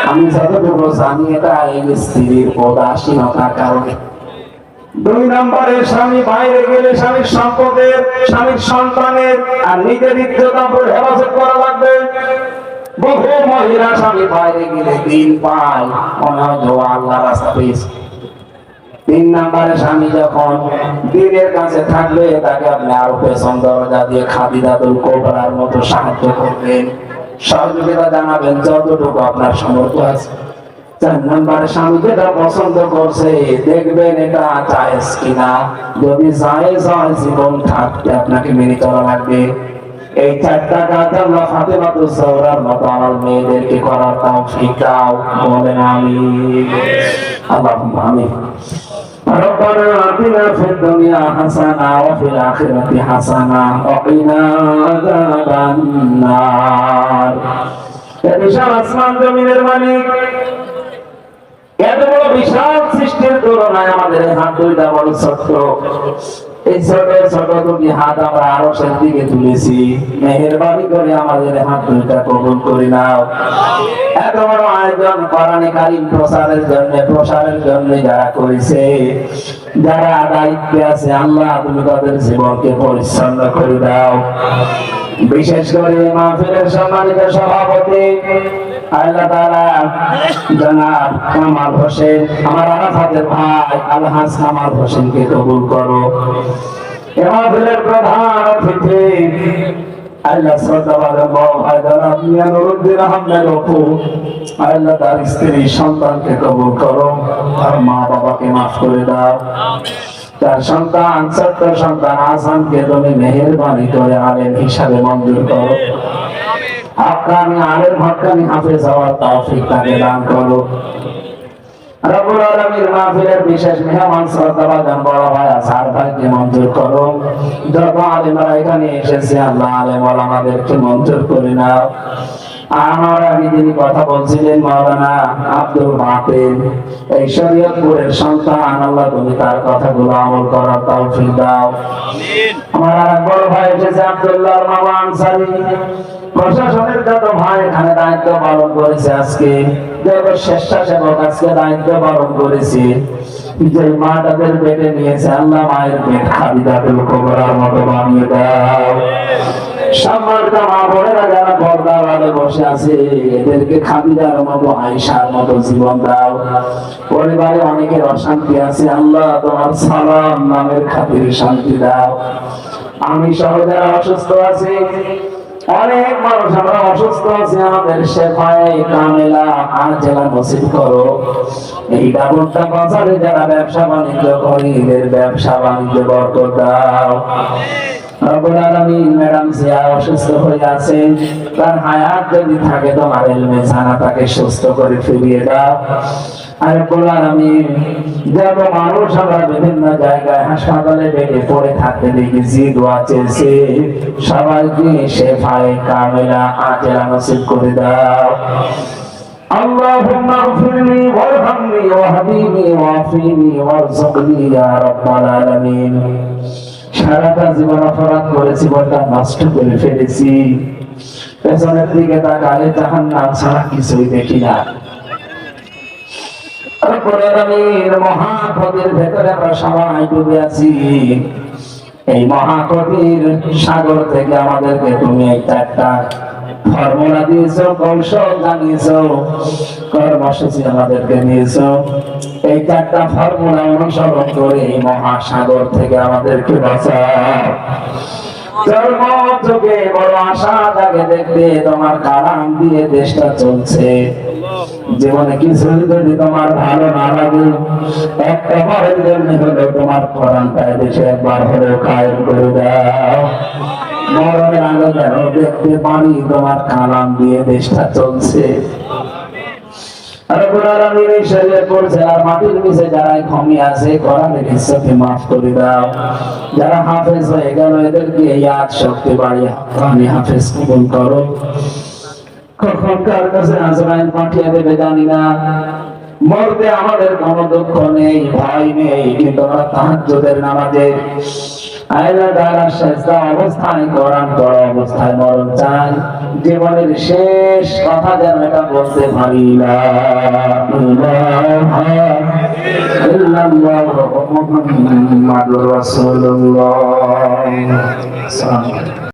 আমি যতটুকু জানি এটা এই স্ত্রীর উদাসীনতার কারণে। 2 নম্বরে, স্বামী বাইরে গেলে স্বামীর সম্পদের, স্বামীর সন্তানের আর নিজের ইজ্জত হেফাজত করা লাগবে। বহু মহিলা স্বামী বাইরে গেলে দিন পায়, মনে হয় আল্লাহ রাস্তা পেয়েছে। 3 নম্বরে, স্বামী যখন দিনের কাছে থাকবে, তাকে আপনি আরো পেছন দরজা দিয়ে খাদিজাতুল কুবরার মতো সাহায্য করবেন, সহযোগিতা জানাবেন যতটুকু আপনার সামর্থ্য আছে। 4 নাম্বার, স্বামী যেটা পছন্দ করছে দেখবেন এটা জায়েজ কিনা। যদি জায়েজ হয় জীবন থাকতে আপনাকে মেনে চলা লাগবে। এই 4টা কাজ আল্লাহ ফাতেমাতুজ জোহরার মতো আমার মেয়েদেরকে করার তৌফিক দাও, বলেন আমিন। আল্লাহুম্মা আমিন। ربنا آتنا في الدنيا حسنة وفي الآخرة حسنة وقنا عذاب النار। বিশাল আসমান জমিনের মালিক, এত বড় বিশাল সৃষ্টির তুলনায় আমাদের হাত দুইটা বড় ছোট্ট। এই ছোট ছোট দুটি হাত আমরা আরশের দিকে তুলেছি, মেহেরবানি করে আমাদের হাত দুইটা কবুল করে নাও। এত বড় আয়োজন কোরআনে কারীম প্রসারের জন্য যারা করেছে, যারা দায়িত্বে আছে, আল্লাহ তুমি তাদের জীবনকে পরিচ্ছন্ন করে দাও। বিশেষ করে মাহফিলের সম্মানিত সভাপতি আল্লাহ তাআলা জনাব কামাল হোসেন, আমার আরাফাতের ভাই আলহাজ কামাল হোসেনকে কবুল করো। এই মাহফিলের প্রধান অতিথি আল্লাহ শ্রদ্ধাবাদের বড় ভাই জনাব মিয়া নুরুদ্দিন আহমেদ অপু, আল্লাহ তার স্ত্রী সন্তানকে কবুল করো, তার মা বাবাকে মাফ করে দাও। তার সন্তান ছোট্ট সন্তান আসানকে তুমি মেহেরবানি করে আলেম হিসাবে মঞ্জুর করো। হাক্কানি আলেম, হাক্কানি হাফেজ হওয়ার তৌফিক তাকে দান করো। রব্বুল আলামিন মাহফিলের বিশেষ মেহমান শ্রদ্ধাভাজন বড় ভাই আজহার ভাইকে মঞ্জুর করো। যত আলেমরা এখানে এসেছে আল্লাহ আলেম ওলামাদেরকে মঞ্জুর করে নাও। আমার আগে যিনি কথা বলছিলেন মাওলানা আব্দুল বাতেন, এই শরীয়তপুরের সন্তান, আল্লাহ তুমি তার কথাগুলো আমল করার তৌফিক দাও। আমার আর বড় ভাই এসেছে আব্দুল্লাহ মামা আনসারী, প্রশাসনের যত ভাই এখানে দায়িত্ব পালন করেছে, আজকে যত স্বেচ্ছাসেবক আজকে দায়িত্ব পালন করেছে, যে মা তাদের পেটে নিয়েছে, আল্লাহ মায়ের পেট খাদিজাতুল কুবরার মতো বানিয়ে দাও। সম্মানিত মা বোনেরা যারা পর্দার আড়ালে বসে আছে, এদেরকে খাদিজার মতো আয়েশার মতো জীবন দাও। পরিবারে অনেকের অশান্তি আছে, আল্লাহ তোমার সালাম নামের খাতিরে শান্তি দাও। আমি সহ যারা অসুস্থ আছি, অনেক মানুষ আমরা অসুস্থ আছি, আমাদের শেফায়ে কামেলা আজলা নসিব করো। এই ডাবুরটা বাজারে যারা ব্যবসা বাণিজ্য করে, এদের ব্যবসা বাণিজ্য বরকত দাও। রব্বুল আলামিন ম্যাডাম জিয়া অসুস্থ হয়ে আছে, তার হায়াত যদি থাকে তোমার ইলমে জানাতাকে সুস্থ করে ফিরিয়ে দাও। আর রব্বুল আলামিন যত মানুষ আমরা বিভিন্ন জায়গায় হাসপাতালে বেডে পড়ে থাকতে দেখেছি, দোয়া চেয়েছে, সবাইকে শেফায়ে কামেলা আজলা নসিব করে দাও। আল্লাহুম্মা ইগফিরলি ওয়ারহামনি ওয়াহদিনি ওয়াফিনি ওয়ারযুকনি ইয়া রাব্বাল আলামিন। সারাটা জীবন অপরাধ করেছি, বলটা নষ্ট করে ফেলেছি, পেছনের দিকে তাকালে জাহান্নাম ছাড়া কিছুই দেখি না। মহাক্ষতির ভেতরে আমরা সবাই ডুবে আছি। এই মহাক্ষতির সাগর থেকে আমাদেরকে তুমি একটা ফর্মুলা দিয়েছো, কৌশল জানিয়েছো, কর্মসূচি আমাদেরকে নিয়েছো। এই 4টা ফর্মুলা অনুসরণ করে এই মহাসাগর থেকে আমাদেরকে বাঁচাও। জন্ম যুগে বড় আশা জাগে দেখতে তোমার কালাম দিয়ে দেশটা চলছে। জীবনে কিছু যদি তোমার ভালো না লাগে, একটা বারের জন্য হলেও তোমার কোরআনটা দেশে একবার হলেও কায়েম করে দাও। মরণের আগে যেন দেখতে পারি তোমার কালাম দিয়ে দেশটা চলছে। রব্বুল আলামিন এই শরীয়তপুর জেলার মাটির নিচে যারা ঘুমিয়ে আছে, কোরআনের ইজ্জতকে মাফ করে দাও। যারা হাফেজ হয়ে গেল, এদেরকে ইয়াদ শক্তি বাড়িয়ে হাক্কানি হাফেজ কবুল করো। কখন কার কাছে আজরাইল পাঠিয়ে দেবে জানি না, মরতে আমাদের কোনো দুঃখ নেই, ভয় নেই, কিন্তু আমরা তাহাজ্জুদের নামাজে আল্লাহ তাআলার সাজদা অবস্থায়, কোরআন পড়া অবস্থায় মরণ চাই। জীবনের শেষ কথা যেন এটা বলতে পারি, লা ইলাহা ইল্লাল্লাহু মুহাম্মাদুর রাসূলুল্লাহ।